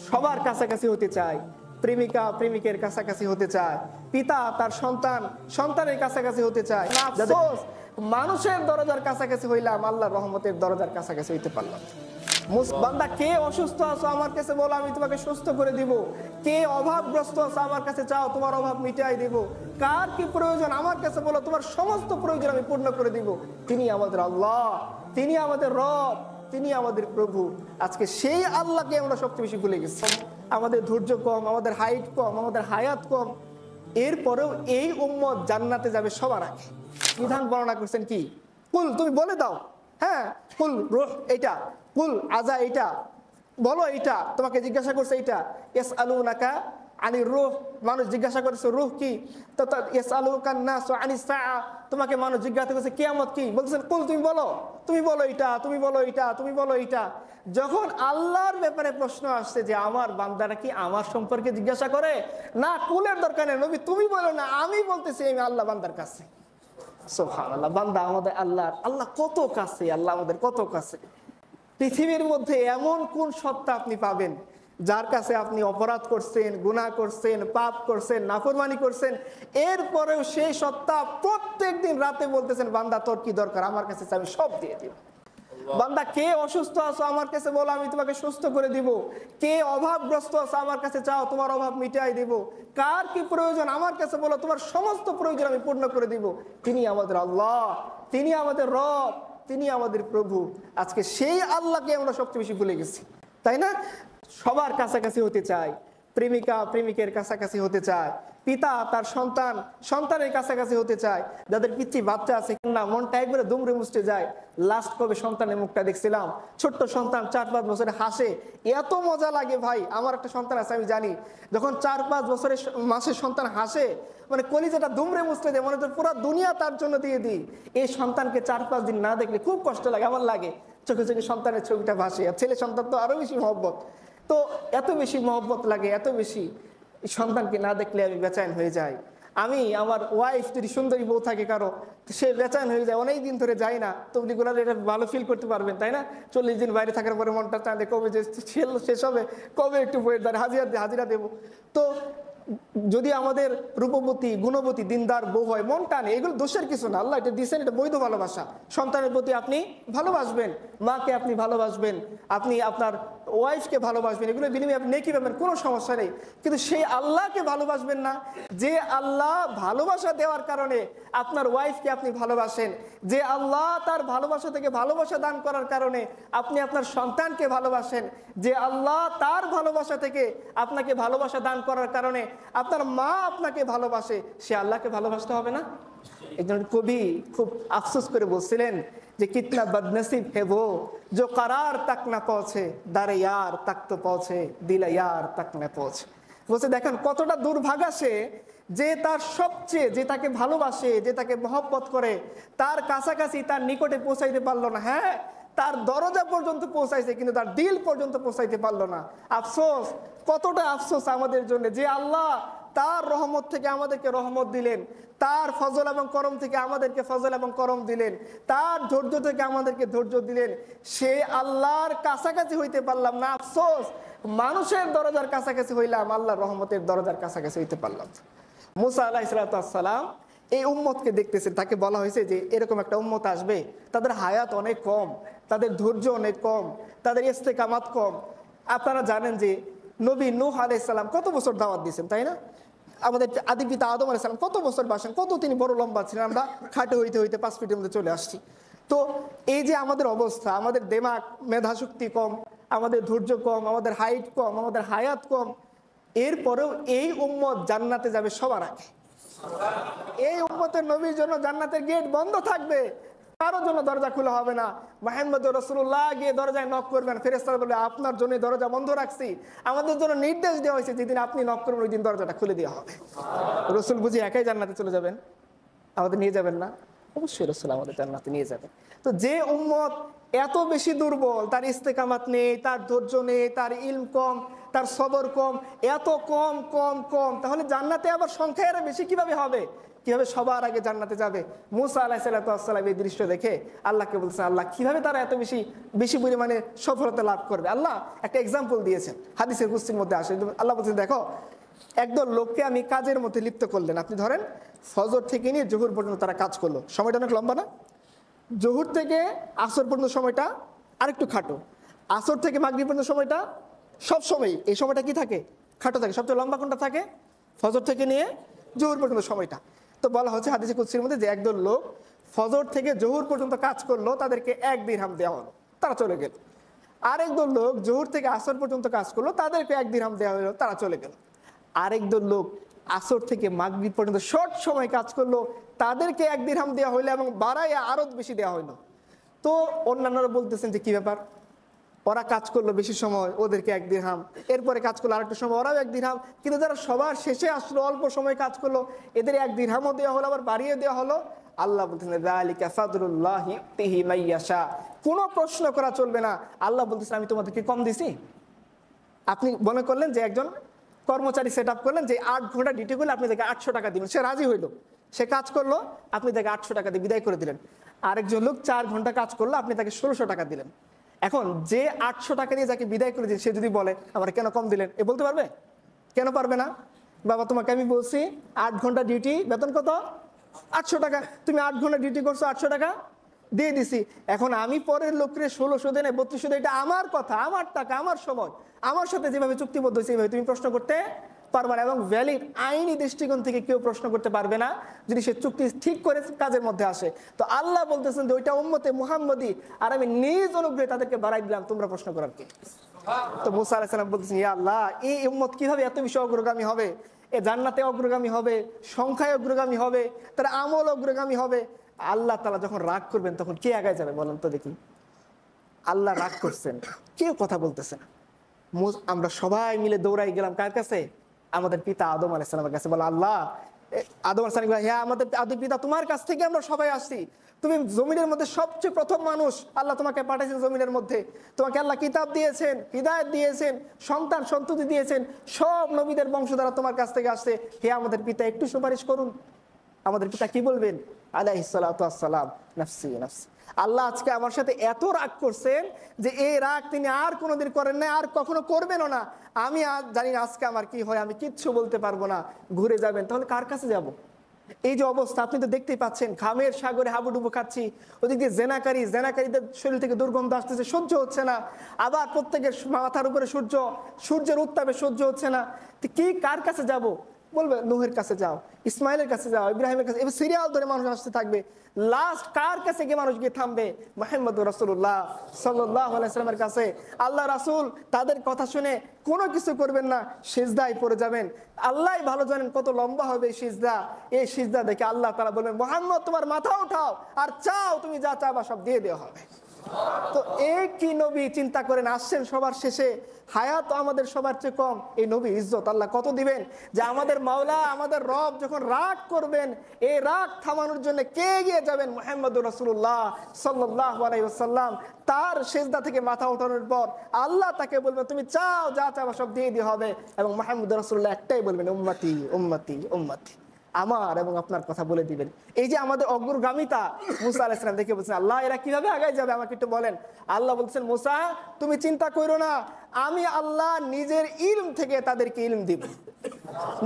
সবার কাছাকাছি হতে চায়, প্রেমিকা প্রেমিকের কাছাকাছি হতে চায়, পিতা তার সন্তান সন্তানের কাছাকাছি হতে চায়। আফসোস, মানুষের দরজার কাছাকাছি হইলাম, আল্লাহর রহমতের দরজার কাছাকাছি হইতে পারলাম। বান্দা, কে অসুস্থ আছো আমার কাছে বলো, আমি তোমাকে সুস্থ করে দিব। কে অভাবগ্রস্ত আছো আমার কাছে চাও, তোমার অভাব মিটাই দিব। কার কি প্রয়োজন আমার কাছে বলো, তোমার সমস্ত প্রয়োজন আমি পূর্ণ করে দিব। তিনি আমাদের আল্লাহ, তিনি আমাদের রব, তিনি আমাদের প্রভু। আজকে সেই আল্লাহকে আমরা সবচেয়ে বেশি ভুলে গেছি। আমাদের ধৈর্য কম, আমাদের হাইট কম, আমাদের হায়াত কম, এরপরেও এই উম্মত জান্নাতে যাবে সবার আগে। বিধান বর্ণনা করছেন কি? কুল, তুমি বলে দাও, হ্যাঁ, কুল রূহ এইটা, কুল আজা এইটা, বলো এইটা, তোমাকে জিজ্ঞাসা করছে এইটা। ইয়াসআলুনাকা আনির রূহ, মানুষ জিজ্ঞাসা করেছে রূহ কি, তো ইয়াসআলুকান নাসু আনিস সাআ, তোমাকে মানুষ জিজ্ঞাসা করছে কিয়ামত কি, বলছেন কুল, তুমি বলো, তুমি বলো এইটা, তুমি বলো এইটা, তুমি বলো এইটা। যখন আল্লাহর ব্যাপারে প্রশ্ন আসছে যে আমার বান্দারা কি আমার সম্পর্কে জিজ্ঞাসা করে, না কুলের দরকার নেই, নবী তুমি বলো না, আমি বলতেছি আমি আল্লাহ বান্দার কাছে। সুবহানাল্লাহ, বান্দা আমাদের আল্লাহর, আল্লাহ কত কাছে, আল্লাহ আমাদের কত কাছে। পৃথিবীর মধ্যে এমন কোন সত্তা আপনি পাবেন যার কাছে আপনি অপরাধ করছেন, গুনাহ করছেন, পাপ করছেন, নাফরমানি করছেন, এরপরেও সেই সত্তা প্রত্যেক দিন রাতে বলতেছেন বান্দা তোর কি দরকার আমার কাছে, আমি সব দিয়ে দিব। বান্দা, কে অসুস্থ আছো আমার কাছে বলো, আমি তোমাকে সুস্থ করে দিব। কে অভাবগ্রস্ত আছো আমার কাছে চাও, তোমার অভাব মিটাই দিব। কার কি প্রয়োজন আমার কাছে বলো, তোমার সমস্ত প্রয়োজন আমি পূর্ণ করে দিব। তিনি আমাদের আল্লাহ, তিনি আমাদের রব, তিনি আমাদের প্রভু। আজকে সেই আল্লাহকে আমরা সবচেয়ে বেশি ভুলে গেছি, তাই না? সবার কাছাকাছি হতে চায়, প্রেমিকা প্রেমিকের কাছাকাছি হতে চায়, পিতা তার সন্তান সন্তানের কাছাকাছি হতে চায়। যাদের পিতৃ বাচ্চা আছে না, মনটা একবারে দুমড়ে মুচড়ে যায়। লাস্ট কবে সন্তানের মুখটা দেখছিলাম, ছোট্ট সন্তান 4-5 বছরে হাসে, এত মজা লাগে ভাই। আমার একটা সন্তান আছে, আমি জানি, যখন 4-5 বছরের মাসের সন্তান হাসে, মানে কলিজাটা দুমড়ে মুচড়ে দেয়, মনে হচ্ছে পুরো দুনিয়া তার জন্য দিয়ে দিই। এই সন্তানকে 4-5 দিন না দেখলে খুব কষ্ট লাগে, আমার লাগে, চোখে চোখে সন্তানের ছবিটা ভাসে। আর ছেলে সন্তান তো আরো বেশি মহব্বত, তো এত বেশি মহব্বত লাগে, এত বেশি। সন্তানকে না দেখলে আমি বেচैन হয়ে যাই। আমি আমার ওয়াইফ যদি সুন্দরী বউ থাকে কারো, সে বেচैन হয়ে যায়, অনেক দিন ধরে যায় না। তবলিগুলার এটা ভালো ফিল করতে পারবেন, তাই না? 40 দিন বাইরে থাকার পরে মনটা চাঁদে কবে যে শেষ হবে, কবে একটু বইয়ের দ্বারা হাজিরা দেবো। তো যদি আমাদের রূপবতী গুণবতী দিনদার বউ হয়, মন টানে, এগুলো দোষের কিছু না, আল্লাহ এটা দিয়েছেন, এটা বৈধ ভালোবাসা। সন্তানের প্রতি আপনি ভালোবাসবেন, মাকে আপনি ভালোবাসবেন, আপনি আপনার ওয়াইফকে ভালোবাসবেন, এগুলো বিনিময়ে আপনি নেকি পাবেন, কোনো সমস্যা নেই। কিন্তু সেই আল্লাহকে ভালোবাসবেন না, যে আল্লাহ ভালোবাসা দেওয়ার কারণে আপনার ওয়াইফকে আপনি ভালোবাসেন, যে আল্লাহ তার ভালোবাসা থেকে ভালোবাসা দান করার কারণে আপনি আপনার সন্তানকে ভালোবাসেন, যে আল্লাহ তার ভালোবাসা থেকে আপনাকে ভালোবাসা দান করার কারণে আপনার মা আপনাকে ভালোবাসে, সে আল্লাহকে ভালোবাসতে হবে না? একজন কবি খুব আফসোস করে বলছিলেন যে কিতনা বদনসিব হে वो जो करार तक ना पहुंचे दारे यार तक तो पहुंचे दिल यार तक ना पहुंचे। বলছে দেখেন কতটা দুর্ভাগা সে, যে তার সবচেয়ে, যে তাকে ভালোবাসে, যে তাকে মহব্বত করে, তার কাছাকাছি, তার নিকটে পৌঁছাইতে পারলো না। হ্যাঁ, তার দরজা পর্যন্ত পৌঁছাইছে, কিন্তু তার দিল পর্যন্ত পৌঁছাইতে পারলো না। আফসোস, কতটা আফসোস আমাদের জন্য, যে আল্লাহ তার রহমত থেকে আমাদেরকে রহমত দিলেন, তার ফজল এবং করম থেকে আমাদেরকে ফজল এবং করম দিলেন, তার ধৈর্য থেকে আমাদেরকে ধৈর্য দিলেন, সে আল্লাহর কাছাকাছি হইতে পারলাম না। আফসোস, মানুষের দরজার কাছাকাছি হইলাম, আল্লাহর রহমতের দরজার কাছাকাছি হইতে পারলাম। মুসা আলাইহিস সালাম এই উম্মতকে দেখতেছেন, তাকে বলা হয়েছে যে এরকম একটা উম্মত আসবে, তাদের হায়াত অনেক কম, তাদের ধৈর্য অনেক কম, তাদের ইস্তেকামাত কম। আপনারা জানেন যে নবী নূহ আলাইহিস সালাম কত বছর দাওয়াত দিয়েছেন, তাই না? আমাদের আদি পিতা আদম আলাইহিস সালাম কত বছর বাসেন, কত তিনি বড় লম্বা ছিলেন, আমরা খাটে হইতে হইতে 5 ফিটের মধ্যে চলে আসছি। তো এই যে আমাদের অবস্থা, আমাদের দেমাগ মেধাশক্তি কম, আমাদের ধৈর্য কম, আমাদের হাইট কম, আমাদের হায়াত কম, এরপরেও এই উম্মত জান্নাতে যাবে সবার আগে। এই উম্মতের নবীর জন্য জান্নাতের গেট বন্ধ থাকবে, কারোর জন্য দরজা খোলা হবে না। মুহাম্মদ রাসূলুল্লাহ গিয়ে দরজায় নক করবেন, ফেরেশতারা বলবে আপনার জন্য দরজা বন্ধ রাখছি, আমাদের জন্য নির্দেশ দেওয়া হয়েছে যেদিন আপনি নক করবেন ওই দিন দরজাটা খুলে দেওয়া হবে। রাসূল বুঝি একাই জান্নাতে চলে যাবেন, আমাদের নিয়ে যাবেন না? অবশ্যই রাসূল আমাদের জান্নাতে নিয়ে যাবেন। তো যে উম্মত এত বেশি দুর্বল, তার ইস্তেকামাত নেই, তার ধৈর্য নেই, তার ইলম কম, তার সবর কম, এত কম কম কম, তাহলে জান্নাতে আবার সংখ্যায় আরো বেশি কিভাবে হবে? কিভাবে সবার আগে জান্নাতে যাবে? মুসা আলাইহিস সালাম এই দৃশ্য দেখে আল্লাহকে বলছেন, আল্লাহ কিভাবে তারা এত বেশি বেশি পরিমাণে সফলতা লাভ করবে? আল্লাহ একটা এক্সাম্পল দিয়েছেন, হাদিসের কুদসির মধ্যে আসে। আল্লাহ বলছেন, দেখো একদল লোককে আমি কাজের মধ্যে লিপ্ত করলেন। আপনি ধরেন ফজর থেকে নিয়ে জোহর পর্যন্ত তারা কাজ করলো, সময়টা অনেক লম্বা না? জোহর থেকে আসর পর্যন্ত সময়টা আরেকটু খাটো, আসর থেকে মাগরিব পর্যন্ত সময়টা সব সময় এই সময়টা কি থাকে? খাটো থাকে। সবচেয়ে লম্বা কোনটা থাকে? ফজর থেকে নিয়ে জোহর পর্যন্ত সময়টা। তো বলা হচ্ছে হাদিসে কুদসির মধ্যে যে একদল লোক ফজর থেকে জোহর পর্যন্ত কাজ করলো, তাদেরকে 1 দিরহাম দেওয়া হলো, তারা চলে গেল। আরেকদল লোক জোহর থেকে আসর পর্যন্ত কাজ করলো, তাদেরকে 1 দিরহাম দেওয়া হলো, তারা চলে গেল। আরেকদল লোক আসর থেকে মাগরিব পর্যন্ত শর্ট সময় কাজ করলো, তাদেরকে 1 দিরহাম দেওয়া হইলো এবং বাড়ায় আরো বেশি দেওয়া হইলো। তো অন্যান্যরা বলতেছেন যে কি ব্যাপার, ওরা কাজ করলো বেশি সময়, ওদেরকে 1 দিরহাম, এরপরে কাজ করলো আরেকটু সময়, ওরাও 1 দিরহাম, কিন্তু যারা সবার শেষে আসলো অল্প সময় কাজ করলো, এদের 1 দিরহামও দেওয়া হলো, আবার বাড়িয়ে দেওয়া হলো। আল্লাহ বলতেছেন যালিকা ফাদলুল্লাহি ইউতিহি মাইয়াশা, কোনো প্রশ্ন করা চলবে না। আল্লাহ বলতেছেন আমি তোমাদেরকে কম দিছি? আপনি মনে করলেন যে একজন কর্মচারী সেট আপ করলেন যে 8 ঘন্টা ডিউটি করলে আপনি তাকে 800 টাকা দিবেন, সে রাজি হইলো, সে কাজ করলো, আপনি তাকে 800 টাকা দিয়ে বিদায় করে দিলেন। আরেকজন লোক 4 ঘন্টা কাজ করলো, আপনি তাকে 1600 টাকা দিলেন। এখন যে 800 টাকা দিয়ে যাকে বিদায় করে দিন, সে যদি বলে আমার কেন কম দিলেন, এ বলতে পারবে? কেন পারবে না? বাবা তোমাকে আমি বলছি 8 ঘন্টা ডিউটি, বেতন কত? 800 টাকা। তুমি 8 ঘন্টা ডিউটি করছো, 800 টাকা দিয়ে দিছি। এখন আমি পরের লোকরে 1600 দেন, 3200 দেন, এটা আমার কথা, আমার টাকা, আমার সময়, আমার সাথে যেভাবে চুক্তিবদ্ধ হয়েছে সেইভাবে তুমি প্রশ্ন করতে পারবে না। এবং ভ্যালিড আইনি দৃষ্টিকোণ থেকে কেউ প্রশ্ন করতে পারবে না যদি সে চুক্তি ঠিক করে কাজের মধ্যে আসে। তো আল্লাহ বলতেছেন যে ওইটা উম্মতে মুহাম্মদী, আর আমি নিজ অনুগ্রহে তাদেরকে বাড়াই দিলাম, তোমরা প্রশ্ন করার কি? তো মুসা আলাইহিস সালাম বলতেছেন, ইয়া আল্লাহ, এই উম্মত কিভাবে এত বেশি অগ্রগামী হবে? এ জান্নাতে অগ্রগামী হবে, সংখ্যায় অগ্রগামী হবে, তার আমল অগ্রগামী হবে। আল্লাহ তাআলা যখন রাগ করবেন তখন কে আগায় যাবে বলেন তো দেখি? আল্লাহ রাগ করছেন, কেউ কথা বলতেছে না। আমরা সবাই মিলে দৌড়াই গেলাম কার কাছে? আমাদের পিতা আদম আলাইহিস সালামের কাছে। বলে আল্লাহ, আদম আলাইহিস সালাম, হ্যাঁ আমাদের আদি পিতা, তোমার কাছ থেকে আমরা সবাই আসছি, তুমি জমিনের মধ্যে সবচেয়ে প্রথম মানুষ, আল্লাহ তোমাকে পাঠিয়েছেন জমিনের মধ্যে, তোমাকে আল্লাহ কিতাব দিয়েছেন, হিদায়াত দিয়েছেন, সন্তান সন্ততি দিয়েছেন, সব নবীদের বংশধারা তোমার কাছ থেকে আসছে। হে আমাদের পিতা, একটু সুপারিশ করুন। আমাদের পিতা কি বলবেন? আলাইহিস সালাতু ওয়াস সালাম, নাফসি নাফসি। আল্লাহ আজকে আমার সাথে এত রাগ করছেন যে এই রাগ তিনি আর কোনোদিন করেন না, আর কখনো করবেনও না। আমি আজ জানি না আজকে আমার কি হয়, আমি কিচ্ছু বলতে পারবো না। ঘুরে যাবেন, তাহলে কার কাছে যাব? এই যে অবস্থা আপনি তো দেখতেই পাচ্ছেন, ঘামের সাগরে হাবুডুবু খাচ্ছি, ওদিকে জেনাকারীদের শরীর থেকে দুর্গন্ধ আসতেছে, সহ্য হচ্ছে না। আবার প্রত্যেকের মাথার উপরে সূর্যের উত্তাপে সহ্য হচ্ছে না। তো কি কার কাছে যাব? বলবে নূহের কাছে যাও, ইসমাইলের কাছে যাও, ইব্রাহিমের কাছে, এবার সিরিয়াল ধরে মানুষ আসতে থাকবে। লাস্ট কার কাছে গিয়ে মানুষ গিয়ে থামবে? মুহাম্মদুর রাসূলুল্লাহ সাল্লাল্লাহু আলাইহি ওয়াসাল্লামের কাছে। আল্লাহ রাসূল তাদের কথা শুনে কোনো কিছু করবেন না, সিজদায় পড়ে যাবেন। আল্লাহই ভালো জানেন কত লম্বা হবে এই সিজদা। এই সিজদা দেখে আল্লাহ তাআলা বলবেন, মুহাম্মদ তোমার মাথা উঠাও আর চাও, তুমি যা চাবা সব দিয়ে দেওয়া হবে। তো এই কি নবী চিন্তা করেন, আসছেন সবার শেষে, হায়াত আমাদের সবার চেয়ে কম, এই নবী ইজ্জত আল্লাহ কত দিবেন? যে আমাদের মাওলা, আমাদের রব যখন রাগ করবেন, এই রাগ থামানোর জন্য কে এগিয়ে যাবেন? মুহাম্মদুর রাসূলুল্লাহ সাল্লাল্লাহু আলাইহি ওয়াসাল্লাম। তার সিজদা থেকে মাথা ওঠানোর পর আল্লাহ তাকে বলবেন, তুমি চাও, যা চাও সব দিয়ে দেওয়া হবে। এবং মুহাম্মদুর রাসূলুল্লাহ একটাই বলবেন, উম্মতি উম্মতি উম্মতি, আমার এবং আপনার কথা বলে দিবেন। এই যে আমাদের অগ্রগামিতা, মুসা আলাইহিস সালাম দেখে বলছেন, আল্লাহ এরা কিভাবে আগায় যাবে আমাকে একটু বলেন। আল্লাহ বলছেন, মুসা তুমি চিন্তা করো না, আমি আল্লাহ নিজের ইলম থেকে তাদেরকে ইলম দিব,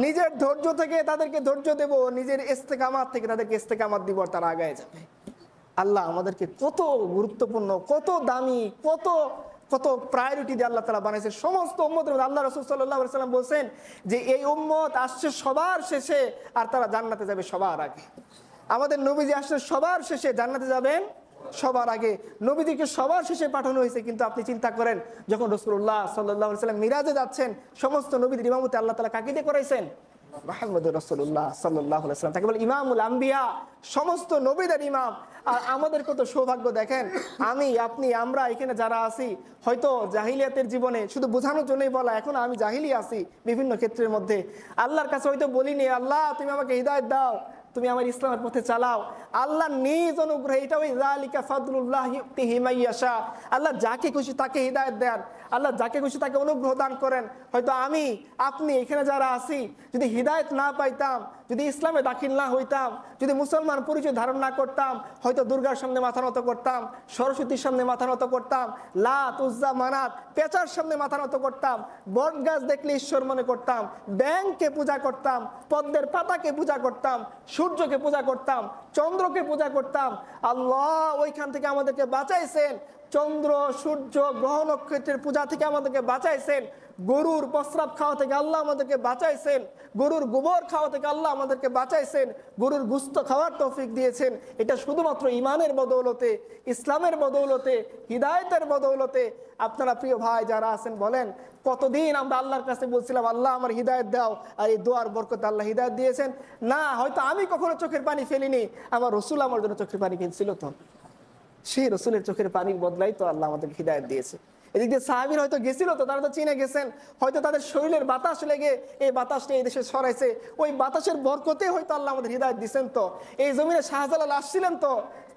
নিজের ধৈর্য থেকে তাদেরকে ধৈর্য দেব, নিজের ইস্তেকামাত থেকে তাদেরকে ইস্তেকামাত দিব, আর তারা আগায় যাবে। আল্লাহ আমাদেরকে কত গুরুত্বপূর্ণ, কত দামি, কত কত প্রায়োরিটি দিয়ে আল্লাহ তাআলা বানাইছে সমস্ত উম্মতের মধ্যে। আল্লাহ রাসূল সাল্লাল্লাহু আলাইহি ওয়াসাল্লাম বলছেন যে এই উম্মত আসছে সবার শেষে, আর তারা জান্নাতে যাবে সবার আগে। আমাদের নবীজি আসছে সবার শেষে, জান্নাতে যাবেন সবার আগে। নবীজিকে সবার শেষে পাঠানো হয়েছে, কিন্তু আপনি চিন্তা করেন যখন রাসূলুল্লাহ সাল্লাল্লাহু আলাইহি ওয়াসাল্লাম মিরাজে যাচ্ছেন, সমস্ত নবীদের ইমামতি আল্লাহ তাআলা কাকে দিয়ে করাইছেন? মুহাম্মদুর রাসূলুল্লাহ সাল্লাল্লাহু আলাইহি ওয়াসাল্লাম, তাকে বলে ইমামুল আম্বিয়া, সমস্ত নবীদের ইমাম। আর আমাদের কত সৌভাগ্য দেখেন, আমি আপনি আমরা এখানে যারা আছি, হয়তো জাহিলিয়াতের জীবনে শুধু বোঝানোর জন্যই বলা, এখন আমি জাহিলি আছি বিভিন্ন ক্ষেত্রের মধ্যে, আল্লাহর কাছে হয়তো বলিনি আল্লাহ তুমি আমাকে হিদায়াত দাও, তুমি আমার ইসলামের পথে চালাও। আল্লাহ নিজ অনুগ্রহে, এটা ওই যালিকা ফাদলুল্লাহ ইউতিহি মান ইয়াশা, আল্লাহ যাকে খুশি তাকে হিদায়াত দেন, আল্লাহ যাকে খুশি তাকে অনুগ্রহ দান করেন। হয়তো আমি আপনি এখানে যারা আছি যদি হিদায়াত না পাইতাম, যদি ইসলামে দাখিল না হইতাম, যদি মুসলমান পরিচয় ধারণ না করতাম, হয়তো দুর্গার সামনে মাথা নত করতাম, সরস্বতীর সামনে মাথা নত করতাম, লাত উজ্জা মানাত পেঁচার সামনে মাথা নত করতাম, বট গাছ দেখলে ঈশ্বর মনে করতাম, ব্যাংককে পূজা করতাম, পদ্মের পাতাকে পূজা করতাম, সূর্যকে পূজা করতাম, চন্দ্রকে পূজা করতাম। আল্লাহ ওইখান থেকে আমাদেরকে বাঁচাইছেন, চন্দ্র সূর্য গ্রহ নক্ষত্রের পূজা থেকে আমাদেরকে বাঁচাইছেন, গরুর প্রস্রাব খাওয়া থেকে আল্লাহ আমাদেরকে বাঁচাইছেন, গরুর গোবর খাওয়া থেকে আল্লাহ আমাদেরকে বাঁচাইছেন, গরুর গুস্ত খাওয়ার তৌফিক দিয়েছেন। এটা শুধুমাত্র ইমানের বদৌলতে, ইসলামের বদৌলতে, হিদায়তের বদৌলতে। আপনারা প্রিয় ভাই যারা আছেন বলেন, কতদিন আমরা আল্লাহর কাছে বলছিলাম আল্লাহ আমার হিদায়ত দাও, আর এই দোয়ার বরকতে আল্লাহ হিদায়ত দিয়েছেন। না, হয়তো আমি কখনো চোখের পানি ফেলিনি, আমার রসুল আমার জন্য চোখের পানি ফেলছিল, তো সেই রসুলের চোখের পানির বদলাই তো আল্লাহ আমাদের হিদায়ত দিয়েছে। এদিক দিয়ে সাহাবীর হয়তো গেছিল, তো তারা তো চিনে গেছেন, হয়তো তাদের শরীরের বাতাস লেগে এই বাতাসটা এই দেশে ছড়াইছে, ওই বাতাসের বরকতে হয়তো আল্লাহ আমাদের হিদায়ত দিয়েছেন। তো এই জমিনে শাহজালাল আসছিলেন, তো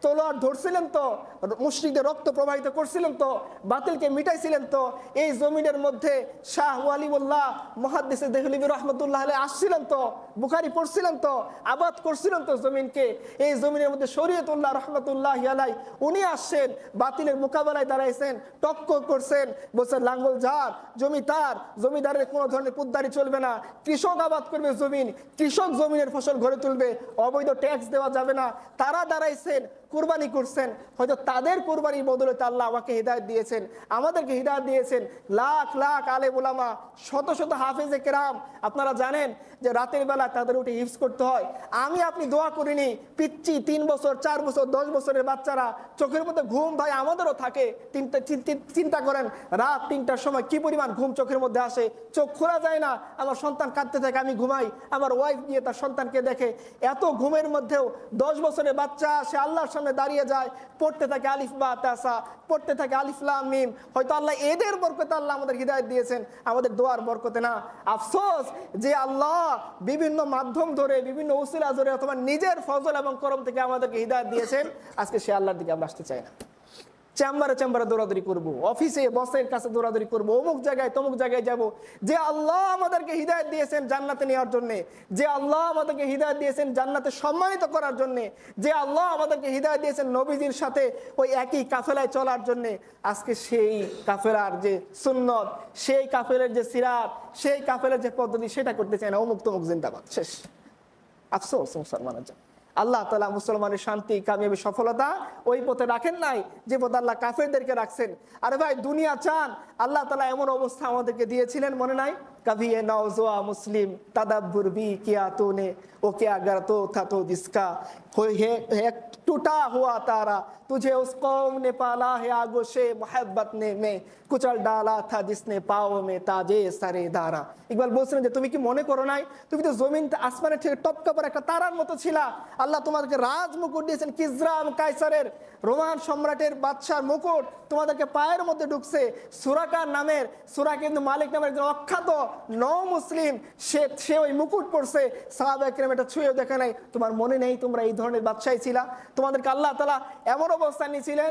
তলোয়ার ধরছিলেন, তো মুশরিকদের রক্ত প্রবাহিত করছিলেন, তো বাতিলকে মিটাইছিলেন, তো এই জমিনের মধ্যে শাহ ওয়ালিউল্লাহ মুহাদ্দিস দেহলভী রহমতুল্লাহ আলাইহি আসছিলেন, তো বুখারী পড়ছিলেন, তো আবাদ করছিলেন তো জমিনকে। এই জমিনের মধ্যে শরীয়তুল্লাহ রহমতুল্লাহি আলাইহি উনি আসছেন, বাতিলের মোকাবেলায় দাঁড়াইছেন, টক্কর করছেন, বলছেন লাঙ্গল যার জমি তার, জমিদারের কোনো ধরনের পুদ্দারি চলবে না, কৃষক আবাদ করবে জমিন, কৃষক জমিনের ফসল ঘরে তুলবে, অবৈধ ট্যাক্স দেওয়া যাবে না। তারা দাঁড়াইছেন, কুরবানি করছেন, হয়তো তাদের কুরবানির বদলে আল্লাহ আমাকে হিদায়ত দিয়েছেন, আমাদেরকে হিদায়ত দিয়েছেন। লাখ লাখ আলেম উলামা, শত শত হাফেজে কেরাম, আপনারা জানেন যে রাতের বেলা তাদের উঠে হিফজ করতে হয়। আমি আপনি দোয়া করিনি, পিচ্ছি 3 বছর 4 বছর 10 বছরের বাচ্চারা, চোখের মধ্যে ঘুম ভাই আমাদেরও থাকে। চিন্তা করেন রাত 3টার সময় কি পরিমাণ ঘুম চোখের মধ্যে আসে, চোখ খোলা যায় না, আমার সন্তান কাঁদতে থাকে, আমি ঘুমাই, আমার ওয়াইফ গিয়ে তার সন্তানকে দেখে। এত ঘুমের মধ্যেও 10 বছরের বাচ্চা সে আল্লাহর সামনে দাঁড়িয়ে যায়, পড়তে থাকে আলিফ বা তাসা, পড়তে থাকে আলিফ লাম মিম। হয়তো আল্লাহ এদের বরকতে আল্লাহ আমাদের হিদায়াত দিয়েছেন, আমাদের দোয়ার বরকতে না। আফসোস যে আল্লাহ বিভিন্ন মাধ্যম ধরে, বিভিন্ন উসিলা ধরে অথবা নিজের ফজল এবং করম থেকে আমাদেরকে হিদায়াত দিয়েছেন, আজকে সে আল্লাহর দিকে আমরা আসতে চাই না। চেম্বারে চেম্বারে দৌড়াদৌড়ি করবো, অফিসে বসের কাছে দৌড়াদৌড়ি করবো, অমুক জায়গায় তমুক জায়গায় যাব। যে আল্লাহ আমাদেরকে হিদায়ত দিয়েছেন জান্নাতে নেওয়ার জন্য, যে আল্লাহ আমাদেরকে হিদায়ত দিয়েছেন জান্নাতে সম্মানিত করার জন্য, যে আল্লাহ আমাদেরকে হিদায়ত দিয়েছেন নবীজির সাথে ওই একই কাফেলায় চলার জন্য, আজকে সেই কাফেলার যে সুন্নত, সেই কাফেলের যে সিরাত, সেই কাফেলের যে পদ্ধতি, সেটা করতে চায় না। অমুক তমুক জিন্দাবাদ, শেষ। আফসোস মুসলমানের জন্য। আল্লাহ তাআলা মুসলমানের শান্তি, কামিয়াবি, সফলতা ওই পথে রাখেন নাই যে পথে আল্লাহ কাফেরদেরকে রাখছেন। আরে ভাই দুনিয়া চান, আল্লাহ তাআলা এমন অবস্থা আমাদেরকে দিয়েছিলেন, মনে নাই? कभी ये नौजवा मुस्लिम तदब्बुर भी किया तूने वो क्या अगर तो था तो जिसका है टूटा हुआ तारा तुझे उस कौम ने पाला है आगोशे मोहब्बत ने में कुचल डाला था जिसने पाओ में ताजे सरे दारा। ইকবাল বলছিলেন যে তুমি কি মনে করো নাই, তুমি তো জমিন আসমানের থেকে টপকা পড়ে একটা তারার মতো ছিলা। আল্লাহ তোমাদেরকে রাজ মুকুট দিয়েছেন, কিসরা কায়সারের, রোমান সম্রাটের বাদশার মুকুট তোমাদেরকে পায়ের মধ্যে ঢুকছে। সুরাকার নামের, সুরা কিন্তু মালিক নামের একজন অখ্যাত নও মুসলিম, সে ওই মুকুট পড়ছে। সাহাবায়ে কেরাম এটা ছুঁয়েও দেখে নাই। তোমার মনে নেই তোমরা এই ধরনের বাদশাহী ছিলা? তোমাদেরকে আল্লাহ তাআলা এমন অবস্থা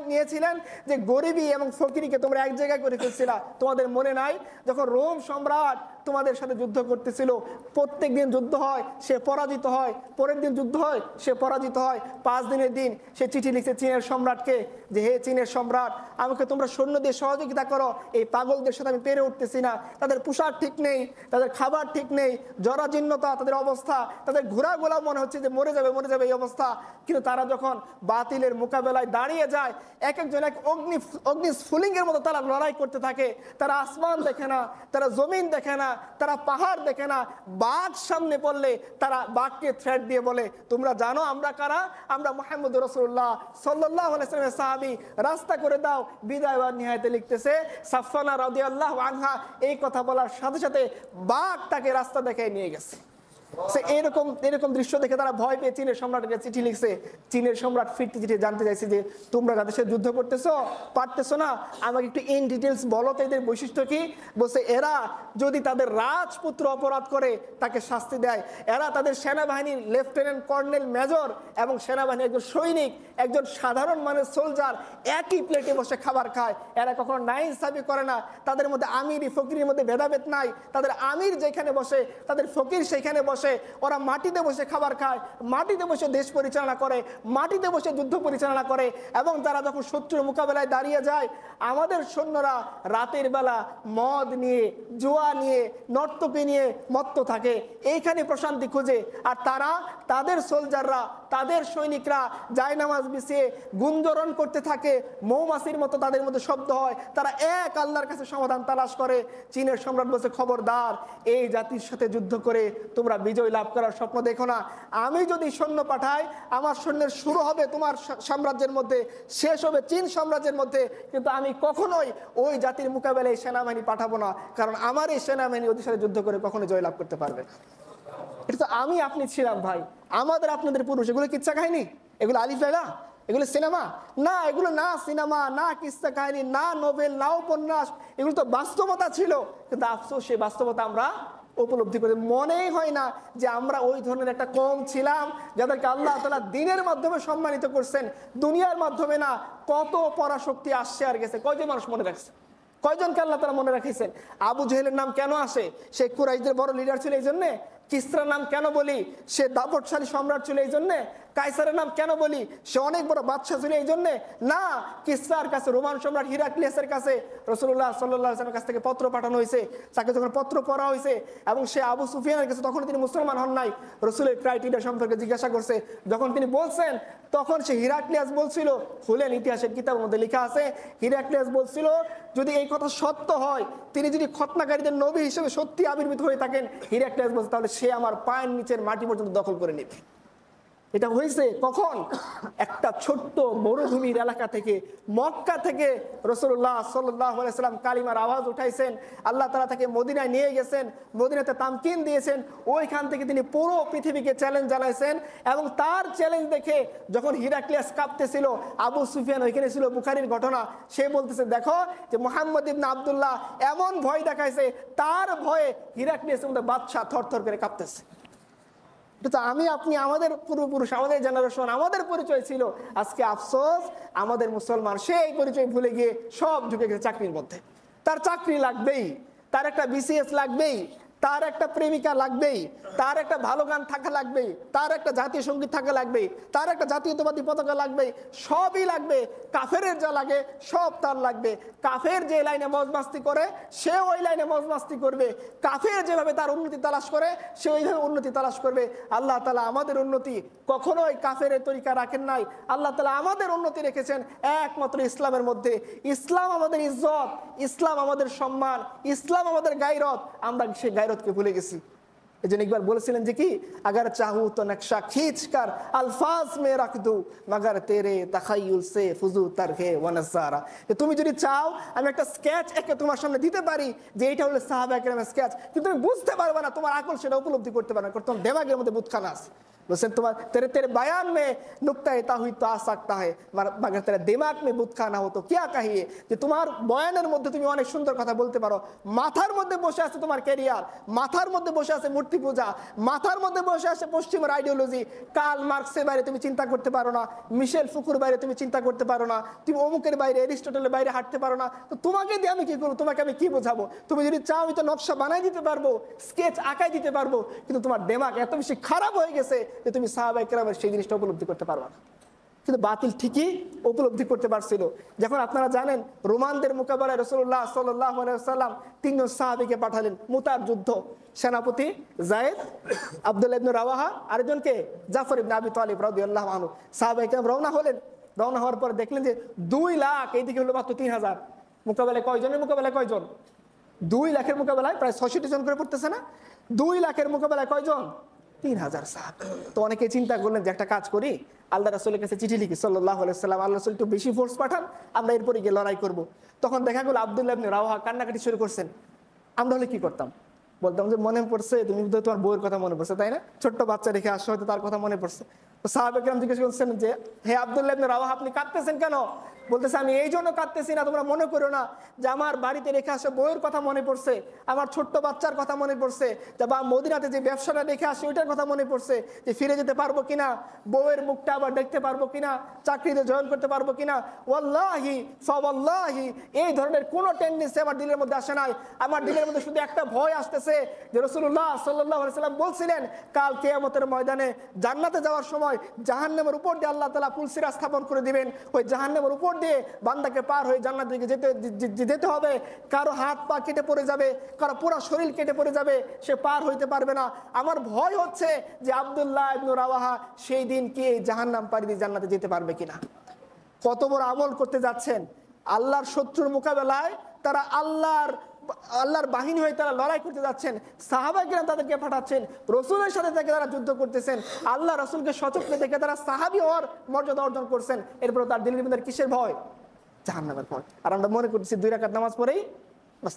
নিয়েছিলেন যে গরিবী এবং ফকিরিকে তোমরা এক জায়গায় করে ফেলছিলা। তোমাদের মনে নাই যখন রোম সম্রাট তোমাদের সাথে যুদ্ধ করতেছিল, প্রত্যেক দিন যুদ্ধ হয়, সে পরাজিত হয়, পরের দিন যুদ্ধ হয়, সে পরাজিত হয়, 5 দিনের দিন সে চিঠি লিখছে চীনের সম্রাটকে যে হে চীনের সম্রাট, আমাকে তোমরা সৈন্য দিয়ে সহযোগিতা করো, এই পাগলদের সাথে আমি পেরে উঠতেছি না। তাদের পোশাক ঠিক নেই, তাদের খাবার ঠিক নেই, জরাজীর্ণতা তাদের অবস্থা, তাদের ঘোড়াগুলা মনে হচ্ছে যে মরে যাবে এই অবস্থা। কিন্তু তারা যখন বাতিলের মোকাবেলায় দাঁড়িয়ে যায়, এক একজন এক অগ্নিস্ফুলিঙ্গের মতো তারা লড়াই করতে থাকে। তারা আসমান দেখে না, তারা জমিন দেখে না, তারা পাহাড় দেখে না। বাঘ সামনে পড়লে তারা বাঘকে থ্রেট দিয়ে বলে তোমরা জানো আমরা কারা? আমরা মুহাম্মদ রাসূলুল্লাহ সাল্লাল্লাহু আলাইহি ওয়াসাল্লামের সাহাবী, রাস্তা করে দাও। বিদায় ওয়া নিহায়াতে লিখতেছে সাফওয়ানা রাদিয়াল্লাহু আনহা এই কথা বলার সাথে সাথে বাঘ তাকে রাস্তা দেখায় নিয়ে গেছে। সে এরকম এরকম দৃশ্য দেখে তারা ভয় পেয়ে চীনের সম্রাটকে চিঠি লিখছে। চীনের সম্রাট ফিরতি চিঠি জানতে চাইছে যে তোমরা যাদের সাথে যুদ্ধ করতেছো পারতেছো না, আমাকে একটু ইন ডিটেলস বলো তো এদের বৈশিষ্ট্য কি। বলছে এরা যদি তাদের রাজপুত্র অপরাধ করে তাকে শাস্তি দেয়, এরা তাদের সেনাবাহিনীর লেফটেন্যান্ট কর্নেল মেজর এবং সেনাবাহিনীর একজন সৈনিক একজন সাধারণ মানুষ সোলজার একই প্লেটে বসে খাবার খায়, এরা কখনো নাইনসাফি করে না, তাদের মধ্যে আমিরি ফকিরের মধ্যে ভেদাভেদ নাই, তাদের আমির যেখানে বসে তাদের ফকির সেখানে বসে, ওরা মাটিতে বসে খাবার খায়, মাটিতে বসে দেশ পরিচালনা করে, মাটিতে বসে যুদ্ধ পরিচালনা করে। এবং তারা যখন শত্রুর মোকাবেলায় দাঁড়িয়ে যায়, আমাদের সৈন্যরা রাতের বেলা মদ নিয়ে জুয়া নিয়ে নর্তকী নিয়ে মত্ত থাকে, এইখানে প্রশান্তি খুঁজে। আর তারা তাদের সোলজাররা তাদের সৈনিকরা জায়নামাজ বিছিয়ে গুঞ্জরণ করতে থাকে, মৌমাছির মতো তাদের মধ্যে শব্দ হয়, তারা এক আল্লাহর কাছে সমাধান তালাশ করে। চীনের সম্রাট বলছে খবরদার, এই জাতির সাথে যুদ্ধ করে তোমরা বিজয় লাভ করার স্বপ্ন দেখো না। আমি যদি সৈন্য পাঠাই, আমার সৈন্যের শুরু হবে তোমার সাম্রাজ্যের মধ্যে, শেষ হবে চীন সাম্রাজ্যের মধ্যে, কিন্তু আমি কখনোই ওই জাতির মোকাবেলায় সেনাবাহিনী পাঠাবো না, কারণ আমার এই সেনাবাহিনী ওদের সাথে যুদ্ধ করে কখনো জয়লাভ করতে পারবে না। এটা তো আমি আপনি ছিলাম ভাই, আমাদের আপনাদের পুরুষ। এগুলো কিচ্ছা কাহিনী, এগুলো আলিফ লায়লা, এগুলো সিনেমা না, এগুলো না সিনেমা, না কিস্সা কাহিনী, না নোবেল, না উপন্যাস, এগুলো তো বাস্তবতা ছিল। কিন্তু আফসোস সেই বাস্তবতা আমরা উপলব্ধি করে মনেই হয় না যে আমরা ওই ধরনের একটা কম ছিলাম যাদেরকে আল্লাহ তাআলা দিনের মাধ্যমে সম্মানিত করছেন, দুনিয়ার মাধ্যমে না। কত পরাশক্তি আসছে আর গেছে, কয়জন মানুষ মনে রাখছে, কয়জনকে আল্লাহ তাআলা মনে রাখিয়েছেন। আবু জেহেলের নাম কেন আসে? সে কুরাইশদের বড় লিডার ছিল এই জন্যে। কিসরার নাম কেন বলি? সে দাপটশালী সম্রাট ছিল এই জন্যে। কাইসারের নাম কেন বলি? সে অনেক বড় বাদশাহ ছিল এই জন্যে না। কিসরার কাছে, রোমান সম্রাট হিরাক্লিয়াসের কাছে রাসূলুল্লাহ সাল্লাল্লাহু আলাইহি ওয়াসাল্লামের কাছ থেকে পত্র পাঠানো হয়েছে। তাকে যখন পত্র পড়া হয়েছে এবং সে আবু সুফিয়ানের কাছে, তখন তিনি মুসলমান হন নাই, রাসূলের ক্রাইটেরিয়া সম্পর্কে জিজ্ঞাসা করছে। যখন তিনি বলছেন, তখন সে হিরাক্লিয়াস বলছিল, খুলেন ইতিহাসের কিতাবের মধ্যে লেখা আছে, হিরাক্লিয়াস বলছিল যদি এই কথা সত্য হয়, তিনি যদি খতনাকারীদের নবী হিসেবে সত্যি আবির্ভূত হয়ে থাকেন, হিরাক্লিয়াস বলছে, তাহলে সে আমার পায়ের নিচের মাটি পর্যন্ত দখল করে নেবে। এটা হয়েছে কখন? একটা ছোট্ট মরুভূমির এলাকা থেকে, মক্কা থেকে রাসূলুল্লাহ সাল্লাল্লাহু আলাইহি ওয়াসাল্লাম কালিমার আওয়াজ উঠাইছেন। আল্লাহ তাআলা তাকে মদিনায় নিয়ে গেছেন, মদিনাতে তামকিন দিয়েছেন। ওইখান থেকে তিনি পুরো পৃথিবীকে চ্যালেঞ্জ জানাইছেন। এবং তার চ্যালেঞ্জ দেখে যখন হিরাক্লিয়াস কাঁপতেছিল, আবু সুফিয়ান ওইখানে ছিল, বুখারীর ঘটনা, সে বলতেছে দেখো যে মুহাম্মদ ইবনে আব্দুল্লাহ এমন ভয় দেখাইছে, তার ভয়ে হিরাক্লিয়াসের মধ্যে বাদশা থরথর করে কাঁপতেছে। তো আমি আপনি, আমাদের পূর্বপুরুষ, আমাদের জেনারেশন, আমাদের পরিচয় ছিল। আজকে আফসোস আমাদের মুসলমান সেই পরিচয় ভুলে গিয়ে সব ঢুকে গেছে চাকরির মধ্যে। তার চাকরি লাগবেই, তার একটা বিসিএস লাগবেই, তার একটা প্রেমিকা লাগবেই, তার একটা ভালো গান থাকা লাগবেই, তার একটা জাতীয় সঙ্গীত থাকা লাগবেই, তার একটা জাতীয়তাবাদী পতাকা লাগবেই, সবই লাগবে। কাফেরের যা লাগে সব তার লাগবে। কাফের যে লাইনে মজমাস্তি করে সে ওই লাইনে মজমাস্তি করবে। কাফের যেভাবে তার উন্নতি তালাশ করে সে ওইভাবে উন্নতি তালাশ করবে। আল্লাহ তাআলা আমাদের উন্নতি কখনোই কাফের তরিকা রাখেন নাই। আল্লাহ তাআলা আমাদের উন্নতি রেখেছেন একমাত্র ইসলামের মধ্যে। ইসলাম আমাদের ইজ্জত, ইসলাম আমাদের সম্মান, ইসলাম আমাদের গায়রত। আমরা সেই গায়রতকে ভুলে গেছি। এই জন্য ইকবাল বলেছিলেন যে কি, আগার চাহু তো নকশা খিচ কর আলফাজ মে রাখ দু মগর তেরে তাখায়ুল সে ফুজু তারহে ওয়া নাযারা। তুমি যদি চাও আমি একটা স্কেচ এঁকে তোমার সামনে দিতে পারি যে এইটা হলো সাহাবা কেরামের স্কেচ, কিন্তু তুমি বুঝতে পারবে না, তোমার আকল সেটা উপলব্ধি করতে পারবে না, কারণ তোমার দেমাগের মধ্যে বুতখানা আছে। বলছেন তোমার तेरे तेरे बयान में नुक्ता था हुई तो आ सकता है मगर तेरे दिमाग में बुतखा ना हो तो क्या कहिए। যে তোমার বয়ানের মধ্যে তুমি অনেক সুন্দর কথা বলতে পারো, মাথার মধ্যে বসে আছে তোমার ক্যারিয়ার, মাথার মধ্যে বসে আছে মূর্তি পূজা, মাথার মধ্যে বসে আছে পশ্চিমের আইডিওলজি। কার্ল মার্কসের বাইরে তুমি চিন্তা করতে পারো না, মিশেল ফুকুর বাইরে তুমি চিন্তা করতে পারো না, তুমি অমুকের বাইরে এরিস্টটলের বাইরে হাঁটতে পারো না। তো তোমাকে দিয়ে আমি কি করবো? তোমাকে আমি কি বোঝাবো? তুমি যদি চাও আমি তো নকশা বানাই দিতে পারবো, স্কেচ আঁকাই দিতে পারবো, কিন্তু তোমার দিমাগ এত বেশি খারাপ হয়ে গেছে যে তুমি সাহাবায়ে কেরামের সেই জিনিসটা উপলব্ধি করতে পারবা না। কিন্তু বাতিল ঠিকই উপলব্ধি করতে পারছিল। যখন আপনারা জানেন রোমানদের মোকাবেলায় রাসূলুল্লাহ সাল্লাল্লাহু আলাইহি ওয়াসাল্লাম তিনজন সাহাবীকে পাঠালেন মুতার যুদ্ধ। সেনাপতি যায়েদ, আব্দুল্লাহ ইবনে রাওয়াহা, আরেকজনকে জাফর ইবনে আবি তালিব রাদিয়াল্লাহু আনহু। সাহাবায়ে কেরাম রওনা হলেন। রওনা হওয়ার পর দেখলেন যে 2 লাখ, এইদিকে হলো মাত্র 3000। মোকাবেলায় কয়জনের মোকাবেলায় কয়জন? 2 লাখের মোকাবেলায় প্রায় ৬৬ জন করে পড়তেছে না? 2 লাখের মোকাবেলায় কয়জন? 3000 সাহাবা। তো অনেকে চিন্তা করলেন যে একটা কাজ করি, আল্লাহ রাসূলের কাছে চিঠি লিখি সাল্লাল্লাহু আলাইহি ওয়াসাল্লাম, আল্লাহ রাসূল একটু বেশি ফোর্স পাঠান, আমরা এরপরে গিয়ে লড়াই করব। তখন দেখা গেল আব্দুল্লাহ ইবনে রাওয়াহা কান্নাকাটি শুরু করছেন, আমরা হলে কি করতাম? বলতাম যে মনে পড়ছে, তুমি তো তোমার বউয়ের কথা মনে পড়ছে তাই না, ছোট্ট বাচ্চা রেখে আসছো, হয়তো তার কথা মনে পড়ছে। তো সাহাবা কেরাম জিজ্ঞেস করছেন যে হে আব্দুল্লাহ ইবনে রাওয়াহা, আপনি কাঁদতেছেন কেন? বলতেছে আমি এই জন্য কাঁদতেছি না, তোমরা মনে করো না যে আমার বাড়িতে রেখে আসে বউয়ের কথা মনে পড়ছে, আমার ছোট্ট বাচ্চার কথা মনে পড়ছে, বা মদিনাতে যে ব্যবসাটা রেখে আসে ওইটার কথা মনে পড়ছে, যে ফিরে যেতে পারবো কিনা, বউয়ের মুখটা আবার দেখতে পারবো কিনা, চাকরিতে জয়েন করতে পারবো কিনা। ওয়াল্লাহি ফাওয়াল্লাহি এই ধরনের কোনো টেন্ডেন্সি আমার দিলের মধ্যে আসে নাই। আমার দিলের মধ্যে শুধু একটা ভয় আসতেছে যে রাসূলুল্লাহ সাল্লাল্লাহু আলাইহি সাল্লাম বলছিলেন কাল কিয়ামতের ময়দানে জান্নাতে যাওয়ার সময় জাহান্নামের উপর দিয়ে আল্লাহ তাআলা পুলসিরা স্থাপন করে দিবেন, ওই জাহান্নামের উপর দিয়ে বান্দাকে পার হয়ে জান্নাতের দিকে যেতে হবে। কারো হাত পা কেটে পড়ে যাবে, কারো পুরো শরীর কেটে পড়ে যাবে, সে পার হইতে পারবে না। আমার ভয় হচ্ছে যে আব্দুল্লাহ ইবনে রাওয়াহা সেই দিন কি জাহান্নাম পাড়ি দিয়ে জান্নাতে যেতে পারবে কিনা। কত বড় আমল করতে যাচ্ছেন, আল্লাহর শত্রুর মোকাবেলায় তারা আল্লাহর বাহিনী হয়ে তারা লড়াই করতে যাচ্ছেন, সাহাবা কিরাম তাদেরকে পাঠাচ্ছেন, রসুলের সাথে থেকে তারা যুদ্ধ করতেছেন, আল্লাহ রসুলকে সচক্ষে দেখে তারা সাহাবী হওয়ার মর্যাদা অর্জন করছেন। এরপর তার দিলের ভিতরে কিসের ভয়? জাহান্নামের ভয়। আর আমরা মনে করতেছি 2 রাকাত নামাজ পড়েই বাস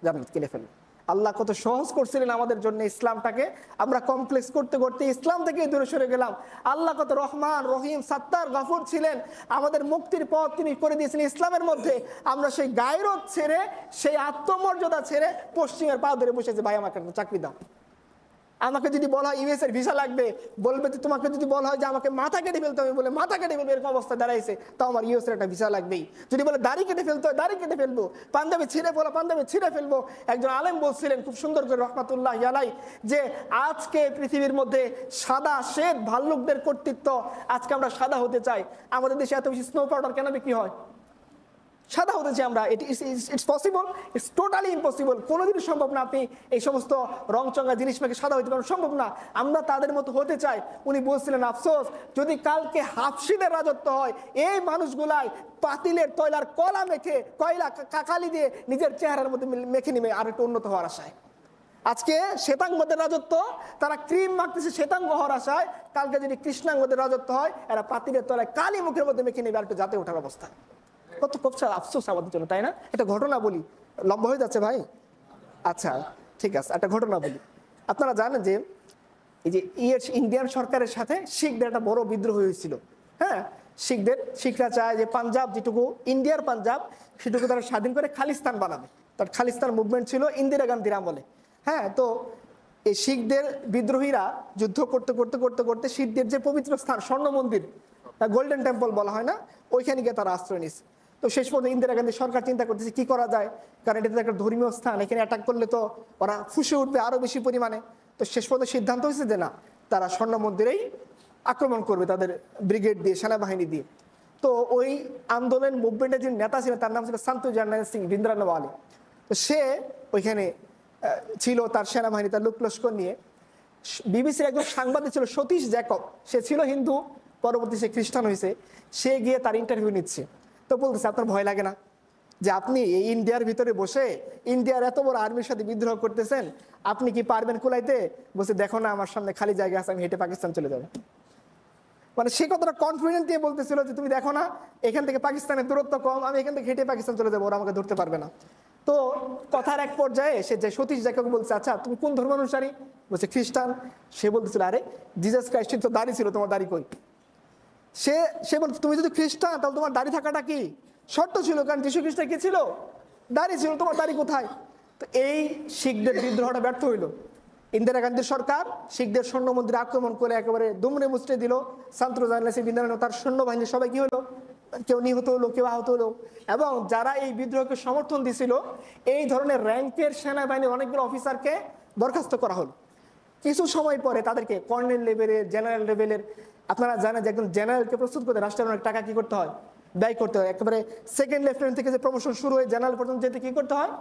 জান্নাত কিনে ফেলবো। আল্লাহ কত সহজ করছিলেন আমাদের জন্য ইসলামটাকে, আমরা কমপ্লেক্স করতে করতে ইসলাম থেকে দূরে সরে গেলাম। আল্লাহ কত রহমান রহিম সাত্তার গফুর ছিলেন, আমাদের মুক্তির পথ তিনি করে দিয়েছেন ইসলামের মধ্যে। আমরা সেই গায়রত ছেড়ে, সেই আত্মমর্যাদা ছেড়ে পশ্চিমের পা ধরে বসেছে, ভাই আমাকে চাকরি দাও। আমাকে যদি বলা হয় ইউএস এর ভিসা লাগবে, বলবে যে তোমাকে যদি বলা হয় যে আমাকে মাথা কেটে ফেলতে হবে, বলে মাথা কেটে ফেলবে, এরকম অবস্থা দাঁড়াইছে, তাও আমার ইউএস এর একটা ভিসা লাগবেই। যদি বলে দাড়ি কেটে ফেলতে হয়, দাড়ি কেটে ফেলবো, পাঞ্জাবি ছিঁড়ে ফেলা, পাঞ্জাবি ছিঁড়ে ফেলবো। একজন আলেম বলছিলেন খুব সুন্দর করে রহমাতুল্লাহ আলাই, যে আজকে পৃথিবীর মধ্যে সাদা শ্বেত ভাল্লুকদের কর্তৃত্ব, আজকে আমরা সাদা হতে চাই। আমাদের দেশে এত বেশি স্নো পাউডার কেন বিক্রি হয়? সাদা হতে চাই আমরা, it's possible, it's totally impossible. কোনোদিনই সম্ভব না আপনি এই সমস্ত রংচঙ্গা জিনিস মেখে সাদা হইতে পারেন, সম্ভব না। আমরা তাদের মতো হতে চাই। উনি বলছিলেন আফসোস যদি কালকে হাফসিদের রাজত্ব হয়, এই মানুষগুলাই পাতিলের তয়লার কলা মেখে, কয়লা কাকালি দিয়ে নিজের চেহারার মধ্যে মেখে নিবে আর একটু উন্নত হওয়ার আশায়। আজকে শ্বেতাঙ্গদের রাজত্ব, তারা ক্রিম মাখতেছে শ্বেতাঙ্গ হওয়ার আশায়। কালকে যদি কৃষ্ণাঙ্গদের রাজত্ব হয়, এরা পাতিলের তলায় কালি মুখের মধ্যে মেখে নেবে আর একটু জাতে ওঠার অবস্থা। কত কষ্ট আফসোস আমাদের জন্য, তাই না? একটা ঘটনা বলি, লম্বা হয়ে যাচ্ছে ভাই। আচ্ছা ঠিক আছে, একটা ঘটনা বলি। আপনারা জানেন যে এই যে ইন্ডিয়ান সরকারের সাথে শিখদের একটা বড় বিদ্রোহ হয়েছিল। হ্যাঁ, শিখরা চায় যে পাঞ্জাব, যেটুকু ইন্ডিয়ার পাঞ্জাব, সেটুকু তারা স্বাধীন করে খালিস্তান বানাবে। তার খালিস্তান মুভমেন্ট ছিল ইন্দিরা গান্ধীর আমলে। হ্যাঁ, তো এই শিখদের বিদ্রোহীরা যুদ্ধ করতে করতে করতে করতে শিখদের যে পবিত্র স্থান স্বর্ণ মন্দির, গোল্ডেন টেম্পল বলা হয় না, ওইখানে গিয়ে তারা আশ্রয় নিচ্ছে। তো শেষ পর্যন্ত ইন্দিরা গান্ধী সরকার চিন্তা করতেছে কি করা যায়, কারণ এটা তো একটা ধর্মীয় স্থান, এখানে অ্যাটাক করলে তো ওরা ফুসে উঠবে আরো বেশি পরিমাণে। তো শেষ পর্যন্ত সিদ্ধান্ত হয়েছে যে না, তারা স্বর্ণ মন্দিরেই আক্রমণ করবে তাদের ব্রিগেড দিয়ে, সেনাবাহিনী দিয়ে। তো ওই আন্দোলন মুভমেন্টের যে নেতা ছিলেন তার নাম ছিল সন্তু জার্নাল সিং ভিন্দ্রানওয়ালে। তো সে ওইখানে ছিল, তার সেনাবাহিনী, তার লোক লস্কর নিয়ে। বিবিসির একজন সাংবাদিক ছিল সতীশ জ্যাকব, সে ছিল হিন্দু, পরবর্তী সে খ্রিস্টান হয়েছে। সে গিয়ে তার ইন্টারভিউ নিচ্ছে। তো বলতেছে আপনার ভয় লাগে না যে আপনি এই ইন্ডিয়ার ভিতরে বসে ইন্ডিয়ার এত বড় আর্মির সাথে বিদ্রোহ করতেছেন, আপনি কি পারবেন কুলাইতে? বলছে দেখো না আমার সামনে খালি জায়গা আছে, আমি হেঁটে পাকিস্তান চলে যাবো। মানে সে কতটা কনফিডেন্ট দিয়ে বলতেছিল যে তুমি দেখো না এখান থেকে পাকিস্তানের দূরত্ব কম, আমি এখান থেকে হেঁটে পাকিস্তান চলে যাবো, ওরা আমাকে ধরতে পারবে না। তো কথার এক পর্যায়ে সে যে সতীশ জ্যাকব বলছে আচ্ছা তুমি কোন ধর্মানুসারী? বলছে খ্রিস্টান। সে বলতেছিল আরে জিজাস ক্রাইস্টের তো দাড়ি ছিল, তোমার দাড়ি কই? সে বল তুমি যদি খ্রিস্টান তাহলে তোমার দাড়ি থাকাটা কি শর্ত ছিল, কারণ যীশু খ্রিস্টের কি ছিল? দাড়ি ছিল, তোমার দাড়ি কোথায়? তো এই শিখদের বিদ্রোহটা ব্যর্থ হইল। ইন্দিরা গান্ধীর সরকার শিখদের স্বর্ণ মন্দিরে আক্রমণ করে একেবারে দুমড়ে মুচড়ে দিল। ছাত্র জার্নালিস্ট বিদ্যালয় তার সৈন্যবাহিনী সবাই কি হলো, কেউ নিহত হলো, কেউ আহত হলো। এবং যারা এই বিদ্রোহকে সমর্থন দিছিল, এই ধরনের র্যাঙ্কের সেনাবাহিনীর অনেকগুলো অফিসারকে বরখাস্ত করা হলো। কিছু সময় পরে তাদেরকে কর্নেল লেভেলের, জেনারেল লেভেলের, আপনারা জানেন যে একজন জেনারেলকে প্রস্তুত করতে রাষ্ট্রের অনেক টাকা কি করতে হয়, ব্যয় করতে হয়। একেবারে সেকেন্ড লেফটেন্যান্ট থেকে যে প্রমোশন শুরু হয়ে জেনারেল পর্যন্ত যেতে কি করতে হয়,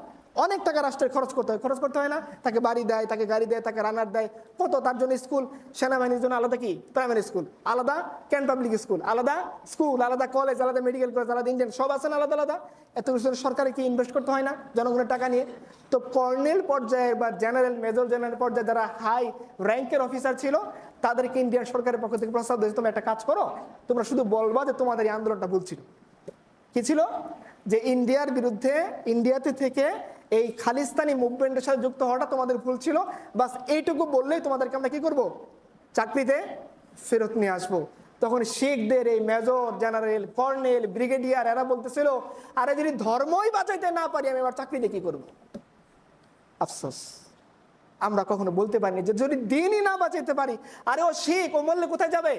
অনেক টাকা রাষ্ট্রের খরচ করতে হয়। খরচ করতে হয় না? তাকে বাড়ি দেয়, তাকে গাড়ি দেয়, তাকে রানার দেয়, কত তার জন্য স্কুল, সেনাবাহিনীর জন্য আলাদা কি প্রাইমারি স্কুল, আলাদা ক্যান্ট পাবলিক স্কুল, আলাদা স্কুল, আলাদা কলেজ, আলাদা মেডিকেল কলেজ, আলাদা ইঞ্জিন, সব আছেন আলাদা আলাদা। এত কিছু সরকারে কি ইনভেস্ট করতে হয় না জনগণের টাকা নিয়ে? তো কর্নেল পর্যায়ে বা জেনারেল, মেজর জেনারেল পর্যায়ে যারা হাই র্যাঙ্কের অফিসার ছিল, তাদেরকে ইন্ডিয়ান সরকারের পক্ষ থেকে প্রস্তাব দিয়েছে তোমরা একটা কাজ করো, তোমরা শুধু বলবা যে তোমাদের এই আন্দোলনটা ভুল ছিল। কি ছিল? যে ইন্ডিয়ার বিরুদ্ধে ইন্ডিয়াতে থেকে এই খালিস্তানি মুভমেন্টের সাথে যুক্ত হওয়াটা তোমাদের ভুল ছিল, বাস এইটুকু বললেই তোমাদেরকে আমরা কি করব, চাকরিতে ফেরত নিয়ে আসবো। তখন শিখদের এই মেজর জেনারেল কর্নেল ব্রিগেডিয়ার এরা বলতেছিল, আরে যদি ধর্মই বাঁচাইতে না পারি আমি আবার চাকরিতে কি করব। আফসোস আমরা কখনো বলতে পারিনি যে যদি দিনই না বাঁচাইতে পারি, আরে ও শিখ, ও মরলে কোথায় যাবে,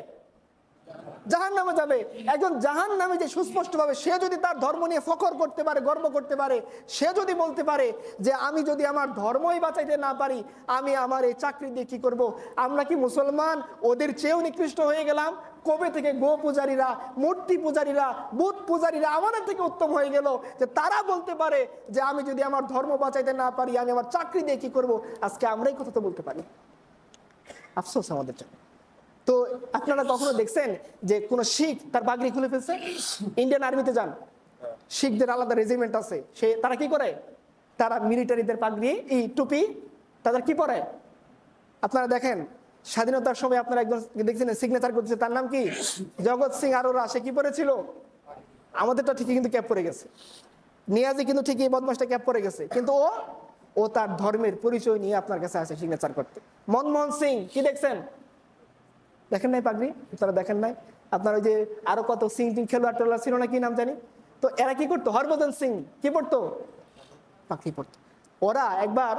জাহান্নামে যাবে। একজন জাহান্নামে যে সুস্পষ্টভাবে সে যদি তার ধর্ম নিয়ে ফখর করতে পারে, গর্ব করতে পারে, সে যদি বলতে পারে যে আমি যদি আমার ধর্মই বাঁচাইতে না পারি আমি আমার এই চাকরি দিয়ে কি করব। আমরা কি মুসলমান ওদের চেয়েও নিকৃষ্ট হয়ে গেলাম? কবে থেকে গো পূজারীরা, মূর্তি পূজারীরা, বুত পূজারীরা আমাদের থেকে উত্তম হয়ে গেল যে তারা বলতে পারে যে আমি যদি আমার ধর্ম বাঁচাইতে না পারি আমি আমার চাকরি দিয়ে কি করব। আজকে আমরাই কথা তো বলতে পারি। আফসোস আমাদের জন্য। তো আপনারা কখনো দেখছেন যে কোনো শিখ তার পাগড়ি খুলে ফেলছে? ইন্ডিয়ান আর্মিতে যান, শিখদের আলাদা রেজিমেন্ট আছে, তারা কি করে, তারা মিলিটারিদের পাগড়ি এই টুপি তাদের কি পরে। আপনারা দেখেন স্বাধীনতার সময় আপনারা একজন দেখছেন সিগনেচার করতেছে, তার নাম কি, জগৎ সিং আরোরা, সে কি পরেছিল, আমাদেরটা ঠিকই কিন্তু ক্যাপ পরে গেছে। নিয়াজি কিন্তু ঠিকই বদমাসটা ক্যাপ পরে গেছে, কিন্তু ও তার ধর্মের পরিচয় নিয়ে আপনার কাছে আসে সিগনেচার করতে। মনমোহন সিং কি দেখছেন, দেখেন নাই পাগড়ি, তারা দেখেন নাই। আপনার ওই যে আরো কত সিং টিং খেলোয়াড় টেলোয়াড় ছিল না, কি নাম জানি, তো এরা কি করতো, হরভজন সিং কি পড়তো, পাগড়ি পড়তো। ওরা একবার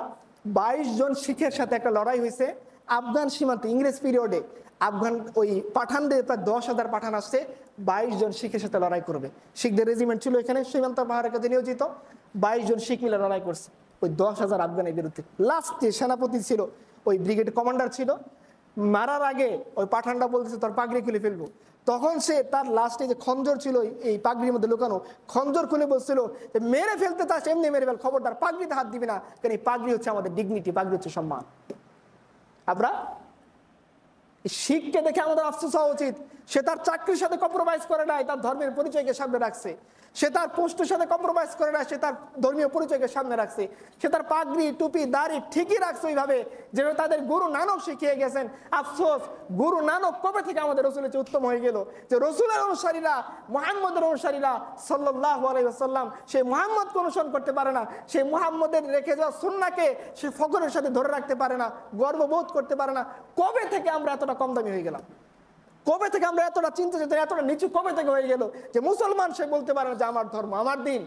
22 জন শিখের সাথে একটা লড়াই হয়েছে আফগান সীমান্তে, ইংরেজ পিরিয়ডে। আফগান ওই পাঠানদের প্রায় 10,000 পাঠান আসছে, 22 জন শিখের সাথে লড়াই করবে। শিখদের রেজিমেন্ট ছিল এখানে সীমান্ত পাহাড়ের কাছে নিয়োজিত, 22 জন শিখ মিলে লড়াই করছে ওই 10,000 আফগানের বিরুদ্ধে। লাস্ট যে সেনাপতি ছিল, ওই ব্রিগেড কমান্ডার ছিল, মারার আগে ওই পাঠানটা বলতেছে তোর পাগড়ি খুলে ফেলবো। তখন সে তার লাস্টে যে খঞ্জর ছিল এই পাগড়ির মধ্যে লুকানো, খঞ্জর খুলে বলছিল যে মেরে ফেলতে চাস এমনি মেরে ফেল, খবরদার পাগড়িতে হাত দিবি না, কারণ এই পাগড়ি হচ্ছে আমাদের ডিগনিটি, পাগড়ি হচ্ছে সম্মান। আমরা শিখকে দেখে আমাদের আফসোস হওয়া উচিত, সে তার চাকরির সাথে কম্প্রোমাইজ করে নাই, তার ধর্মের পরিচয়কে সামনে রাখছে। সে তার পোস্টের সাথে কম্প্রোমাইজ করে নাই, সে তার ধর্মীয় পরিচয়কে সামনে রাখছে। সে তার পাগড়ি টুপি দাড়ি ঠিকই রাখছে ওইভাবে যেভাবে তাদের গুরু নানক শিখিয়ে গেছেন। আফসোস গুরু নানক কবে থেকে আমাদের রসুলের চেয়ে উত্তম হয়ে গেল, যে রসুলের অনুসারীরা, মুহাম্মদের অনুসারীরা সাল্লাল্লাহু আলাইহি ওয়াসাল্লাম সেই মুহাম্মদকে অনুসরণ করতে পারে না, সেই মুহাম্মদের রেখে যাওয়া সুন্নাহকে সে ফখরের সাথে ধরে রাখতে পারে না, গর্ববোধ করতে পারে না। কবে থেকে আমরা এতটা কম দামি হয়ে গেলাম? কবে থেকে আমরা এতটা চিন্তা চেতনা এতটা নিচু কবে থেকে হয়ে গেল যে মুসলমান সে বলতে পারে যে আমার ধর্ম, আমার দিন,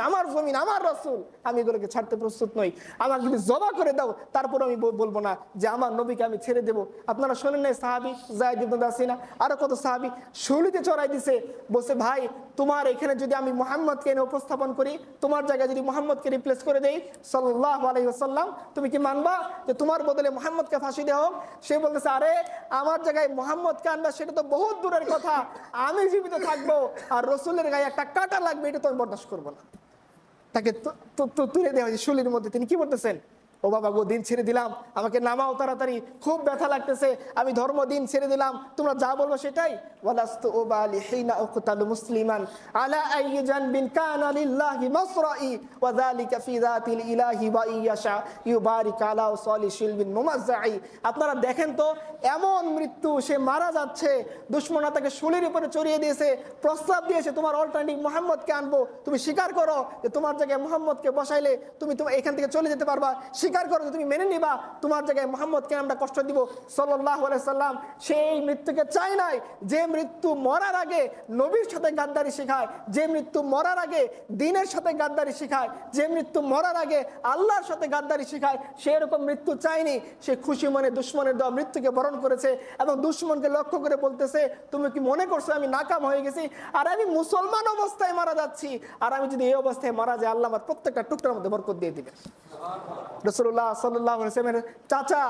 আমার জমিন, আমার রাসূল, আমি এগুলোকে ছাড়তে প্রস্তুত নই। আমার যদি জবা করে দাও তারপর আমি বলবো না যে আমার নবীকে আমি ছেড়ে দেবো। আপনারা শোনেন নাই সাহাবী যায়েদ ইবনে দাসিনা আরো কত সাহাবী শুলিতে চড়াই দিছে, বলছে ভাই তোমার এখানে যদি আমি মুহাম্মদকে এনে উপস্থাপন করি, তোমার জায়গায় যদি মুহাম্মদকে রিপ্লেস করে দেই সাল্লাল্লাহু আলাইহি ওয়াসাল্লাম, তুমি কি মানবা যে তোমার বদলে মুহাম্মদকে ফাঁসি দেওয়া হোক? সে বলতেছে আরে আমার জায়গায় মুহাম্মদকে আনবা সেটা তো বহুত দূরের কথা, আমি জীবিত থাকবো আর রসুলের গায়ে একটা কাঁটা লাগবে এটা তো আমি বরদাস্ত করবো না। তাকে তুলে দেওয়া হয়েছে শুলির মধ্যে। তিনি কি বলতেছেন, ও বাবা গো দিন ছেড়ে দিলাম, আমাকে নামাও তাড়াতাড়ি, খুব ব্যথা লাগতেছে, আমি ধর্ম দিন ছেড়ে দিলাম, তোমরা যা বলবো সেটাই। ওয়ালাস্তু উবালি হিনা উকতালু মুসলিমান আলা আইয়ি জানবিন কানা লিল্লাহি মাসরাই ওয়া যালিকা ফি যাতিল ইলাহি ওয়া ইয়াশা ইউবারিক আলা সালিশিল বিন মুমাজ্জাই। আপনারা দেখেন তো এমন মৃত্যু, সে মারা যাচ্ছে, দুশমনরা তাকে শুলির উপরে চড়িয়ে দিয়েছে, প্রস্তাব দিয়েছে তোমার অল্টারনেটিভ মুহাম্মদকে আনবো, তুমি স্বীকার করো যে তোমার জায়গায় মুহাম্মদকে বসাইলে তুমি এখান থেকে চলে যেতে পারবা, স্বীকার করো যে তুমি মেনে নিবা তোমার জায়গায় মুহাম্মদকে আমরা কষ্ট দিব সাল্লাল্লাহু আলাইহি সাল্লাম। সেই মৃত্যুকে চাই নাই যে মৃত্যু মরার আগে নবীর সাথে গাদ্দারি শেখায়, যে মৃত্যু মরার আগে দ্বীনের সাথে গাদ্দারি শেখায়, যে মৃত্যু মরার আগে আল্লাহর সাথে গাদ্দারি শেখায়, সেরকম মৃত্যু চাইনি। সে খুশি মনে দুশমনের দেওয়া মৃত্যুকে বরণ করেছে এবং দুশমনকে লক্ষ্য করে বলতেছে তুমি কি মনে করছো আমি নাকাম হয়ে গেছি? আর আমি মুসলমান অবস্থায় মারা যাচ্ছি, আর আমি যদি এই অবস্থায় মারা যাই আল্লাহ আমার প্রত্যেকটা টুকরার মধ্যে বরকত দিয়ে দিবেন। রাসূলুল্লাহ সাল্লাল্লাহু আলাইহি ওয়াসাল্লামের চাচা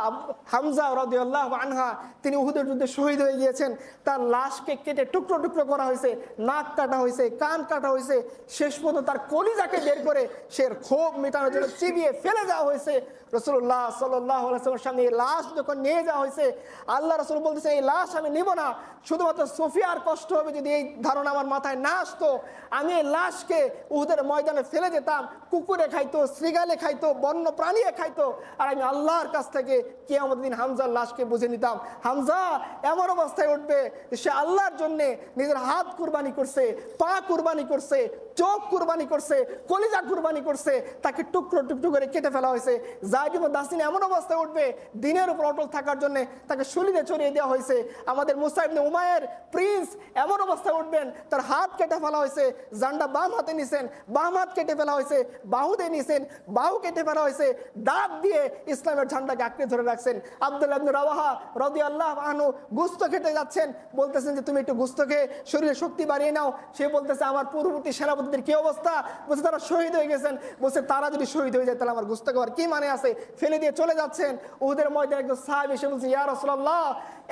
হামজা রাদিয়াল্লাহু আনহা তিনি উহুদের যুদ্ধে শহীদ হয়ে গিয়েছেন, তার লাশকে কেটে টুকরো টুকরো করা হয়েছে, নাক কাটা হয়েছে, কান কাটা হয়েছে, শেষ পর্যন্ত তার কলিজাকে বের করে সে ক্ষোভ মেটানোর জন্য চিবিয়ে ফেলে দেওয়া হয়েছে। রাসূলুল্লাহ সাল্লাল্লাহু আলাইহি ওয়াসাল্লামের সামনে এই লাশ যখন নিয়ে যাওয়া হয়েছে, আল্লাহ রাসূল বলতেছে এই লাশ আমি নিব না, শুধুমাত্র সোফিয়ার কষ্ট হবে যদি এই ধারণা আমার মাথায় না আসতো, আমি এই লাশকে উহুদের ময়দানে ফেলে যেতাম, কুকুরে খাইতো, শৃগালে খাইতো, বন্য প্রাণীয়ে খাইতো, আর আমি আল্লাহর কাছ থেকে কিয়ামতের দিন হামজার লাশকে বুঝে নিতাম। হামজা এমন অবস্থায় উঠবে যে সে আল্লাহর জন্য নিজের হাত কুরবানি করছে, পা কুরবানি করছে, চোখ কুরবানি করছে, কলিজা কুরবানি করছে, তাকে টুকরো টুকরো করে কেটে ফেলা হয়েছে। যায়েদ ইবনে দাসিন এমন অবস্থায় উঠবে দিনের উপর অটল থাকার জন্য তাকে শরীরে চড়িয়ে দেওয়া হয়েছে। আমাদের মুসা ইবনে উমায়ের প্রিন্স এমন অবস্থায় উঠবেন, তার হাত কেটে ফেলা হয়েছে, জান্ডা বাম হাতে নিছেন, বাম হাত কেটে ফেলা হয়েছে, বাহুতে নিছেন, বাহু কেটে ফেলা হয়েছে, দাঁত দিয়ে ইসলামের ঝান্ডাকে আঁকড়ে ধরে রাখছেন। আব্দুল্লাহ ইবনে রাওয়াহা রাদিয়াল্লাহু আনহু গোশত খেতে যাচ্ছেন, বলতেছেন যে তুমি একটু গোশত খেয়ে শরীরে শক্তি বাড়িয়ে নাও। সে বলতেছে আমার পূর্ববর্তী সেনাপতিদের কি অবস্থা? বলছে তারা শহীদ হয়ে গেছেন। বলছে তারা যদি শহীদ হয়ে যায় তাহলে আমার গোশত খাওয়ার কি মানে আছে? ফেলে দিয়ে চলে যাচ্ছেন। উহুদের ময়দানে একজন সাহাবী এসে বলছে ইয়া রাসূলুল্লাহ,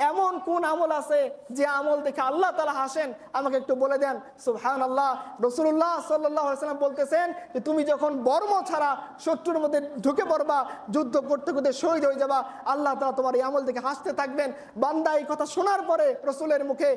এমন কোন আমল আছে যে আমল দেখে আল্লাহ তাআলা হাসেন, আমাকে একটু বলে দেন। সুবহানাল্লাহ, রাসূলুল্লাহ সাল্লাল্লাহু আলাইহি ওয়াসাল্লাম বলতেছেন যে তুমি যখন বর্ম ছাড়া শত্রুর মধ্যে ঢুকে পড়বা, যুদ্ধ করতে করতে শহীদ হয়ে যাবা, আল্লাহ তাআলা তোমার এই আমল দেখে হাসতে থাকবেন। বান্দা এই কথা শোনার পরে রাসূলের মুখে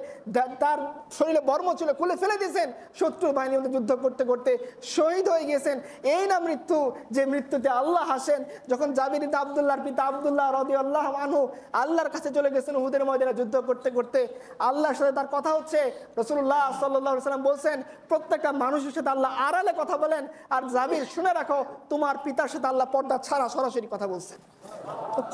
তার শরীরে বর্ম ছিল খুলে ফেলে দিয়েছেন, শত্রু বাহিনীর মধ্যে যুদ্ধ করতে করতে শহীদ হয়ে গিয়েছেন। এই না মৃত্যু, যে মৃত্যুতে আল্লাহ হাসেন। যখন জাবির ইবনে আব্দুল্লাহর পিতা আব্দুল্লাহ রাদিয়াল্লাহু আনহু আল্লাহর কাছে চলে গেছেন উহুদের ময়দানে যুদ্ধ করতে করতে, আল্লাহর সাথে তার কথা হচ্ছে, রাসূলুল্লাহ সাল্লাল্লাহু আলাইহি ওয়াসাল্লাম বলছেন প্রত্যেকটা মানুষের সাথে আল্লাহ আড়ালে কথা বলেন, আর জাবির শুনে রাখো তোমার পিতার সাথে আল্লাহ পর্দা ছাড়া সরাসরি কথা বলছেন।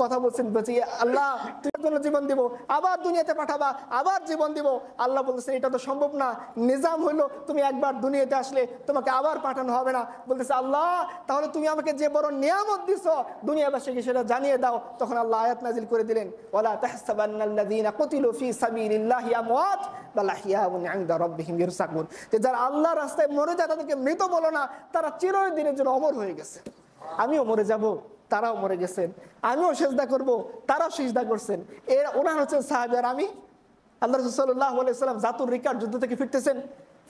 কথা বলছেন বলছি আল্লাহ তোমার জন্য জীবন দিব, আবার দুনিয়াতে পাঠাবা, আবার জীবন দিব। আল্লাহ বলতেছেন এটা তো সম্ভব না, নিজাম হইলো তুমি একবার দুনিয়াতে আসলে তোমাকে আবার পাঠানো হবে না। বলতেছে আল্লাহ তাহলে তুমি আমাকে যে বড় নিয়ামত দিছো দুনিয়াবাসীকে সেটা জানিয়ে দাও। তখন আল্লাহ আয়াত নাজিল করে দিলেন ওয়ালা তাহসাবান্নাল্লাযীনা কুতিলু ফী সাবিলিল্লাহি আমওয়াত বাল আহইয়াউন ইনদা রাব্বিহিম ইরসাকুন, যে যারা আল্লাহর রাস্তায় মরে যায় তাদেরকে মৃত বলো না, তারা চিরদিনের জন্য অমর হয়ে গেছে। আমিও মরে যাব, তারাও মরে গেছেন, আমিও সেজদা করব, তারাও সেজদা করছেন। এর ওনার হচ্ছেন সাহাবী। আর আমি আল্লাহ রাসূল সাল্লাল্লাহু আলাইহি ওয়াসাল্লাম জাতুর রিকার যুদ্ধ থেকে ফিরতেছেন,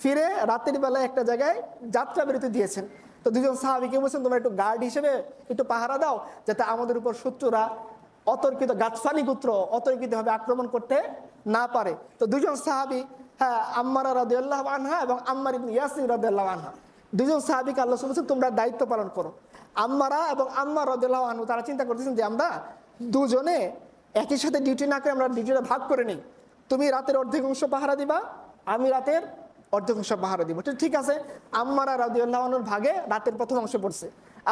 ফিরে রাতের বেলায় একটা জায়গায় যাত্রা বিরতি দিয়েছেন। তো দুজন সাহাবীকে বলছেন তোমরা একটু গার্ড হিসেবে একটু পাহারা দাও, যাতে আমাদের উপর শত্রুরা অতর্কিত গাছফানি গোত্র অতর্কিতভাবে আক্রমণ করতে না পারে। তো দুজন সাহাবী, হ্যাঁ, আম্মারা রাদিয়াল্লাহু আনহা এবং আম্মার ইবনে ইয়াসির রাদিয়াল্লাহু আনহা, দুজন সাহাবীকে আল্লাহ বলছেন তোমরা দায়িত্ব পালন করো। আম্মারা এবং আম্মার রাদিয়াল্লাহু আনহু তারা চিন্তা করতেছেন যে আমরা দুজনে একই সাথে ডিউটি না করে আমরা ডিউটিটা ভাগ করে নিই, তুমি রাতের অর্ধেক অংশ পাহারা দিবা, আমি রাতের অর্ধেক অংশ পাহারা দিব। ঠিক আছে। আম্মারা রাদিয়াল্লাহু আনহুর ভাগে রাতের প্রথম অংশ পড়ছে,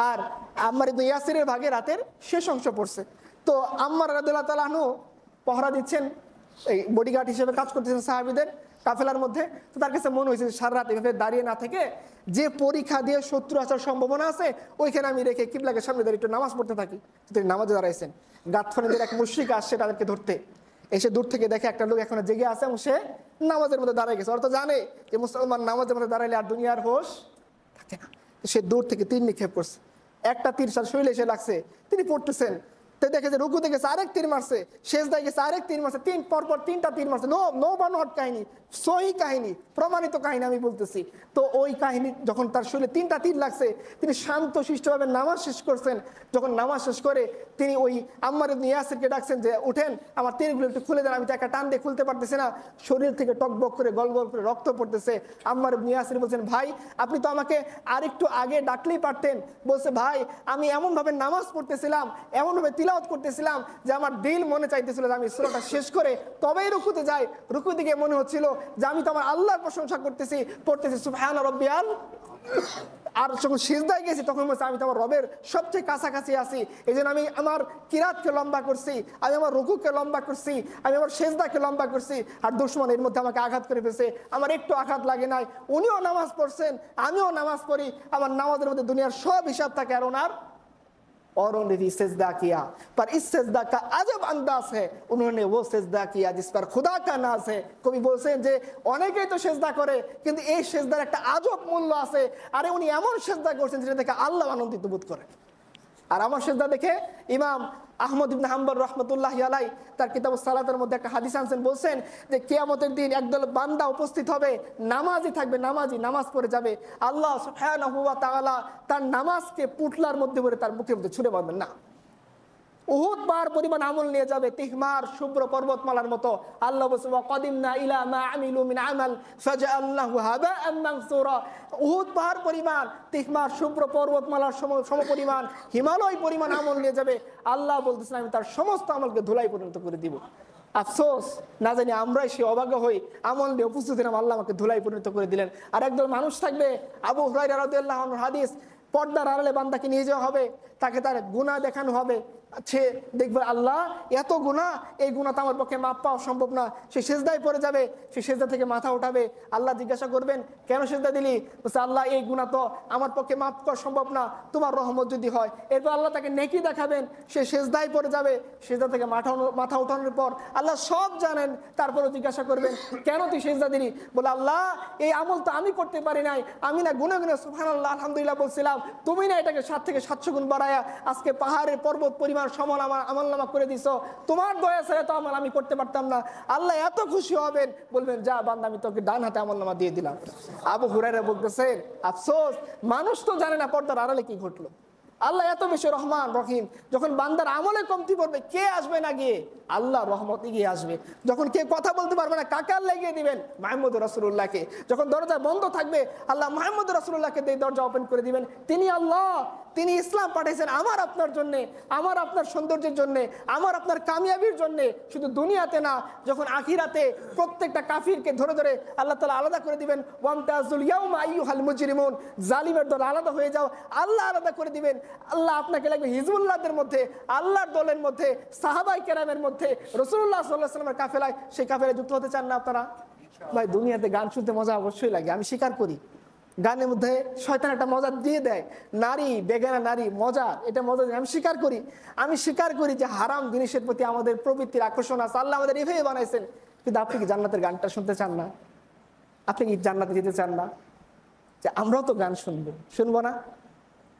আর আম্মার ইবনে ইয়াসিরের ভাগে রাতের শেষ অংশ পড়ছে। তো আম্মার রাদিয়াল্লাহু তাআলা আনহু পাহারা দিচ্ছেন, এই বডিগার্ড হিসেবে কাজ করতেছেন সাহাবীদের কাফেলার মধ্যে। তো তার কাছে মনে হয়েছে সারা রাত এভাবে দাঁড়িয়ে না থেকে যে পরীক্ষা দিয়ে শত্রু আসার সম্ভাবনা আছে ওইখানে আমি রেখে কিবলাকে সামনে দাঁড়িয়ে একটু নামাজ পড়তে থাকি। তিনি নামাজে দাঁড়াইছেন, গাতফানিদের এক মুশরিক আসছে তাদেরকে ধরতে, এসে দূর থেকে দেখে একটা লোক এখনো জেগে আছে এবং সে নামাজের মধ্যে দাঁড়ায় গেছে। ওরা তো জানে যে মুসলমান নামাজের মধ্যে দাঁড়াইলে আর দুনিয়ার হোশ থাকে না। সে দূর থেকে তীর নিক্ষেপ করছে, একটা তীর সার শরীরে এসে লাগছে, তিনি পড়তেছেন, তো দেখে যে রুকুতে গেছে আরেক তীর মারছে, সেজদায় গেছে আরেক তীর মারছে, পরপর তিনটা তীর মারছে। নো বানোয়াট কাহিনী, সহি কাহিনী, প্রমাণিত কাহিনী আমি বলতেছি। তো ওই কাহিনী যখন তার শরীরে তিনটা তীর লাগছে, তিনি শান্ত শিষ্টভাবে নামাজ শেষ করছেন। যখন নামাজ শেষ করে তিনি ওই আম্মার ইবনে ইয়াসিরকে ডাকছেন যে উঠেন, আমার তীরগুলো একটু খুলে দেন, আমি তো একটা টান দিয়ে খুলতে পারতেছি না, শরীর থেকে টকবক করে গল গল করে রক্ত পড়তেছে। আম্মার ইবনে ইয়াসির বলছেন ভাই আপনি তো আমাকে আরেকটু আগে ডাকলেই পারতেন। বলছে ভাই আমি এমনভাবে নামাজ পড়তেছিলাম, এমনভাবে তিলাওয়াত করতেছিলাম যে আমার দিল মনে চাইতেছিল যে আমি সূরাটা শেষ করে তবেই রুকুতে যাই। রুকু দিকে মনে হচ্ছিল যে আমি তো আমার আল্লাহর প্রশংসা পড়তেছি সুবহানা রাব্বিয়াল। আর যখন সিজদায় গেছি তখন বলছে আমি তো আমার রবের সবচেয়ে কাছাকাছি আছি, এই জন্য আমি আমার কিরাতকে লম্বা করছি, আমি আমার রুকুকে লম্বা করছি, আমি আমার সেজদাকে লম্বা করছি। আর দুশমন এর মধ্যে আমাকে আঘাত করে ফেলছে, আমার একটু আঘাত লাগে নাই। উনিও নামাজ পড়ছেন, আমিও নামাজ পড়ি, আমার নামাজের মধ্যে দুনিয়ার সব হিসাব থাকে। আর ওনার औरों ने भी सजदा किया पर इस सजदा का अजब अंदाज है, उन्होंने वो सजदा किया जिस पर खुदा का नाज है। কবি বলছেন যে অনেকেই তো সেজদা করে কিন্তু এই সেজদার একটা আজব মূল্য আছে। আরে উনি এমন সেজদা করছেন যেটা দেখে আল্লাহ আনন্দিত বোধ করেন। আর আমার সেজদা দেখে ইমাম আহমদ ইবনে হাম্বল রাহমাতুল্লাহি আলাইহি তার কিতাব সালাতের মধ্যে একটা হাদিস আনছেন, বলছেন যে কিয়ামতের দিন একদল বান্দা উপস্থিত হবে, নামাজি থাকবে, নামাজি নামাজ পড়ে যাবে, আল্লাহ সুবহানাহু ওয়া তাআলা তার নামাজকে পুটলার মধ্যে ভরে তার মুখের মধ্যে ছুঁড়ে মারবেন না। উহুদ পাহাড় পরিমাণ আমল নিয়ে যাবে, তিহমার শুভ্র পর্বতমালার মতো। আল্লাহ বলছে ওয়া কাদিমনা ইলা মা আমিলু মিন আমাল ফাজআলনাহু হাবাআন মানসুরা। উহুদ পাহাড় পরিমাণ, তিহমার শুভ্র পর্বতমালার সমপরিমাণ, হিমালয় পরিমাণ আমল নিয়ে যাবে। আল্লাহ বলতেছেন আমি তার সমস্ত আমলকে ধুলাই পরিণত করে দিব। আফসোস, না জানি আমরাই সে অভাগ্য হই, আমল নিয়ে উপস্থিত ছিলাম, আল্লাহ আমাকে ধুলাই পরিণত করে দিলেন। আর একদল মানুষ থাকবে, আবু হুরায়রা রাদিয়াল্লাহু আনহুর হাদিস, পর্দার আড়ালে বান্দাকে নিয়ে যাওয়া হবে, তাকে তার গুনাহ দেখানো হবে, সে দেখবে আল্লাহ এত গুনাহ, এই গুনাহ তো আমার পক্ষে মাপ পাওয়া সম্ভব না। সে সিজদায় পড়ে যাবে, সে সিজদা থেকে মাথা উঠাবে, আল্লাহ জিজ্ঞাসা করবেন কেন সিজদা দিলি? বলছে আল্লাহ এই গুনাহ তো আমার পক্ষে মাপ করা সম্ভব না, তোমার রহমত যদি হয়। এরপর আল্লাহ তাকে নেকি দেখাবেন, সে সিজদায় পড়ে যাবে, সিজদা থেকে মাথা উঠানোর পর আল্লাহ সব জানেন, তারপরে জিজ্ঞাসা করবেন কেন তুই সিজদা দিলি? বলে আল্লাহ এই আমল তো আমি করতে পারি নাই, আমি না গুনে গুনে সুবহানাল্লাহ আলহামদুলিল্লাহ বলছিলাম, তুমি না এটাকে 7 থেকে 700 গুণ বাড়ায়া আজকে পাহাড়ের পর্বত পরিমাণ সমান আমার আমলনামা করে দিছো, তোমার দয়া ছাড়া তো আমল আমি করতে পারতাম না। আল্লাহ এত খুশি হবেন, বলবেন যা বান্দা আমি তোকে ডান হাতে আমলনামা দিয়ে দিলাম। আবু হুরায়রা বলতেছেন আফসোস, মানুষ তো জানে না পর্দার আড়ালে কি ঘটলো। আল্লাহ এত বেশি রহমান রহিম, যখন বান্দার আমলে কমতি পড়বে কে আসবে না গিয়ে? আল্লাহ রহমত গিয়ে আসবে। যখন কে কথা বলতে পারবে না কাকে আল্লাহ এগিয়ে দিবেন? মুহাম্মদ রাসূলুল্লাহকে। যখন দরজা বন্ধ থাকবে আল্লাহ মুহাম্মদ রাসূলুল্লাহকে দিয়ে দরজা ওপেন করে দিবেন। তিনি আল্লাহ, তিনি ইসলাম পাঠিয়েছেন আমার আপনার জন্য, আমার আপনার সৌন্দর্যের জন্য, আমার আপনার কামিয়াবির জন্য, শুধু দুনিয়াতে না, যখন আখিরাতে প্রত্যেকটা কাফিরকে ধরে ধরে আল্লাহ তাআলা আলাদা করে দিবেন। ওয়ামতাজুল ইয়াউমা আইয়ুহাল মুজরিমুন, জালিমের দল আলাদা হয়ে যাও, আল্লাহ আলাদা করে দিবেন। আল্লাহ আপনাকে লাগবে হিজবুল্লাহদের মধ্যে, আল্লাহর দলের মধ্যে, সাহাবায়ে কেরামের মধ্যে, রাসূলুল্লাহ সাল্লাল্লাহু আলাইহি ওয়াসাল্লামের কাফেলায়। সেই কাফেলায় যুক্ত হতে চান না আপনারা? ভাই দুনিয়াতে গান শুনতে মজা অবশ্যই লাগে, আমি স্বীকার করি। গানের মধ্যে শয়তান একটা মজা দিয়ে দেয়, নারী বেগানা নারী মজা, এটা মজা আমি স্বীকার করি। আমি স্বীকার করি যে হারাম জিনিসের প্রতি আমাদের প্রবৃত্তির আকর্ষণ আছে, আল্লাহ আমাদের এভাবে বানাইছেন। কিন্তু আপনি কি জান্নাতের গানটা শুনতে চান না? আপনি কি জান্নাতে যেতে চান না? যে আমরাও তো গান শুনবো না?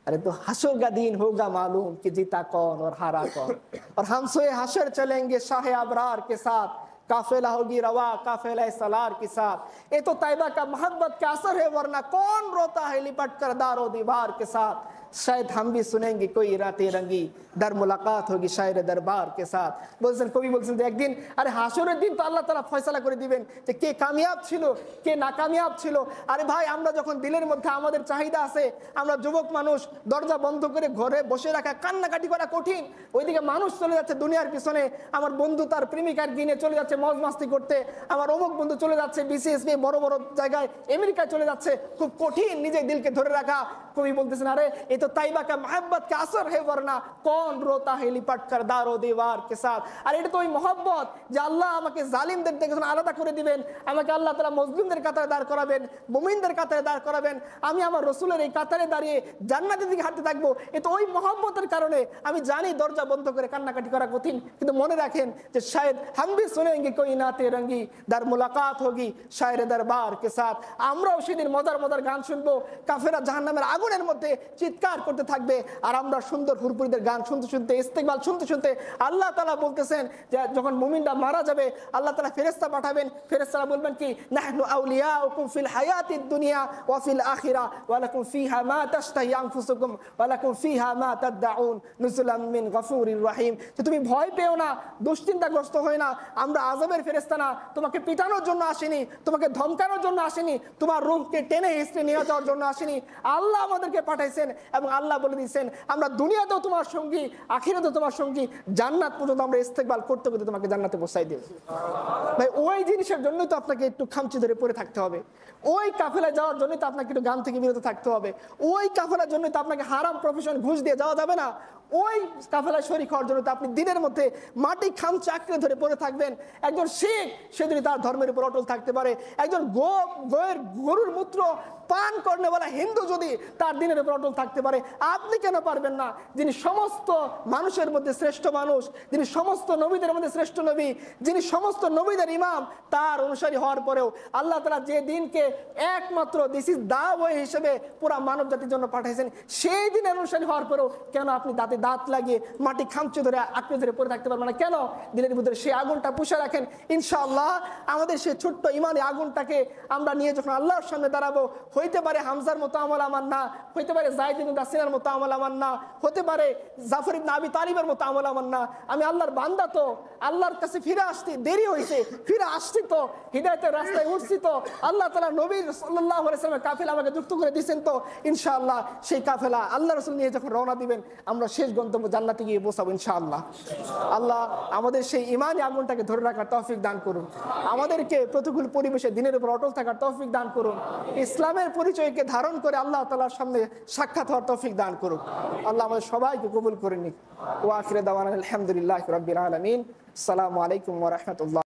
अरे तो हशर का दिन होगा मालूम कि जीता कौन और हारा कौन, और हम सोए हशर चलेंगे शाह अबरार के साथ, काफिला होगी रवा काफिला सलार के साथ। ये तो तैबा का मोहब्बत का असर है, वरना कौन रोता है लिपट कर दारो दीवार के साथ। शायद हम भी सुनेंगे कोई रातें रंगी, दर मुलाकात होगी शायर दरबार के साथ। বলছেন কবি বলছেন যে একদিন, আরে হাসরের দিন তো আল্লাহ তাআলা ফয়সালা করে দিবেন যে কে কামিয়াব ছিল কে নাকামিয়াব ছিল। আরে ভাই আমরা যখন দিলের মধ্যে আমাদের চাহিদা আছে, আমরা যুবক মানুষ, দরজা বন্ধ করে ঘরে বসে রাখা, কান্নাকাটি করা কঠিন। ওইদিকে মানুষ চলে যাচ্ছে দুনিয়ার পিছনে, আমার বন্ধু তার প্রেমিকার দিনে চলে যাচ্ছে মজ মাস্তি করতে, আমার অমুক বন্ধু চলে যাচ্ছে বিসিএসবি বড় বড় জায়গায় আমেরিকায় চলে যাচ্ছে, খুব কঠিন নিজের দিলকে ধরে রাখা। কবি বলতেছেন আরে এ তো তাইবা কা মোহব্বত কা আসর হে, वरना कौन रोता है लिपट कर दारो दीवार के साथ। আর এটা তো ওই মহব্বত যে আল্লাহ আমাকে জালিমদের থেকে আলাদা করে দিবেন, আমাকে আল্লাহ তাআলা মুসলিমদের কাতারে দাঁড় করাবেন, মুমিনদের কাতারে দাঁড় করাবেন, আমি আমার রাসূলের এই কাতারে দাঁড়িয়ে জান্নাতের দিকে হাঁটতে থাকবো। এ তো ওই মহব্বতের কারণে। আমি জানি দরজা বন্ধ করে কান্নাকাটি করা কঠিন, কিন্তু মনে রাখেন যে শায়দ हम भी सुनेंगे कोई नाते रंगी, दर मुलाकात होगी शायर दरबार के साथ। আমরাও সেদিন মজার মজার গান শুনবো, কাফেরা জাহান্নামের আগুনের মধ্যে চিৎকার করতে থাকবে, আর আমরা সুন্দর হুরপুরিদের গান শুনতে শুনতে, ইস্তেকবাল শুনতে শুনতে। আল্লাহ তাআলা বলতেছেন যে যখন মুমিনরা মারা যাবে আল্লাহ তাআলা ফেরেশতা পাঠাবেন, ফেরেশতারা বলবেন কি নাহনু আউলিয়াউকুম ফিল হায়াতিদ দুনিয়া ওয়া ফিল আখিরা ওয়া লাকুম ফিহা মা তাশতাহি আনফুসুকুম ওয়া লাকুম ফিহা মা তাদউন নুজুলাম মিন গফুরির রহিম। যে তুমি ভয় পেও না, দুশ্চিন্তাগ্রস্ত হই না, আমরা আযাবের ফেরেশতা না, তোমাকে পিটানোর জন্য আসেনি, তোমাকে ধমকানোর জন্য আসেনি, তোমার রূহকে টেনে হিঁচড়ে নিয়ে যাওয়ার জন্য আসেনি। আল্লাহ আমাদেরকে পাঠাইছেন এবং আল্লাহ বলে দিয়েছেন আমরা দুনিয়াতেও তোমার সঙ্গী, আখিরাতেও তোমার সঙ্গী, জান্নাত পর্যন্ত আমরা ইস্তেকবাল করতে করতে তোমাকে জান্নাতে পৌঁছাই দেব। ভাই ওই জিনিসের জন্যই তো আপনাকে একটু খামচি ধরে পড়ে থাকতে হবে, ওই কাফেলায় যাওয়ার জন্যই তো আপনাকে একটু গান থেকে বিরত থাকতে হবে, ওই কাফেলার জন্যই তো আপনাকে হারাম প্রফেশন ঘুষ দিয়ে যাওয়া যাবে না, ওই কাফেলায় শরীক হওয়ার জন্য তো আপনি দিনের মধ্যে মাটি খামচে আঁকড়ে ধরে পড়ে থাকবেন। একজন শিখ সে যদি তার ধর্মের উপর অটল থাকতে পারে, একজন গরুর মূত্র পান করনেওয়ালা হিন্দু যদি তার দিনের উপর অটল থাকতে পারে, আপনি কেন পারবেন না? যিনি সমস্ত মানুষের মধ্যে শ্রেষ্ঠ মানুষ, যিনি সমস্ত নবীদের মধ্যে শ্রেষ্ঠ নবী, যিনি সমস্ত নবীদের ইমাম, তার অনুসারী হওয়ার পরেও আল্লাহ তাআলা যে দিনকে একমাত্র দিস ইজ দা ওয়ে হিসেবে পুরা মানব জাতির জন্য পাঠাইছেন, সেই দিনের অনুসারী হওয়ার পরেও কেন আপনি দাঁতে দাঁত লাগিয়ে মাটি খামচে ধরে আঁকড়ে ধরে পড়ে থাকতে পারবেন না? কেন দিনের ভিতরে সেই আগুনটা পুষে রাখেন। ইনশাআল্লাহ আমাদের সেই ছোট্ট ইমানি আগুনটাকে আমরা নিয়ে যখন আল্লাহর সামনে দাঁড়াবো, হইতে পারে হামজার মতো আমল আমার না, হইতে পারে যায়েদ ইবনে দাসিনার মতো আমল আমার না, হতে পারে জাফর ইবনে আবি তালিবের মতো আমল আমার না। আমি আল্লাহর বান্দা, তো আল্লাহর কাছে ফিরে আসতে দেরি হয়েছে, ফিরে আসছি তো, হিদায়াতের রাস্তায় উঠছি তো, আল্লাহ তাআলা নবী সাল্লাল্লাহু আলাইহি ওয়াসাল্লামের কাফেলা আমাকে যুক্ত করে দিয়েছেন, তো ইনশাআল্লাহ সেই কাফেলা আল্লাহ রাসূল নিয়ে যখন রওনা দিবেন আমরা শেষ গন্তব্য জান্নাতে গিয়ে পৌঁছাবো ইনশাআল্লাহ। আল্লাহ আমাদের সেই ইমানি আগুনটাকে ধরে রাখার তৌফিক দান করুন, আমাদেরকে প্রতিকূল পরিবেশে দিনের উপর অটল থাকার তৌফিক দান করুন, ইসলামের পরিচয়কে ধারণ করে আল্লাহ তাআলার সামনে সাক্ষাৎ হওয়ার তৌফিক দান করুন। আল্লাহ আমাদের সবাইকে কবুল করে নিক। ওয়া আখিরু দাওয়ানা আলহামদুলিল্লাহি রাব্বিল আলামিন। আসসালামু আলাইকুম ওয়া রাহমাতুল্লাহ।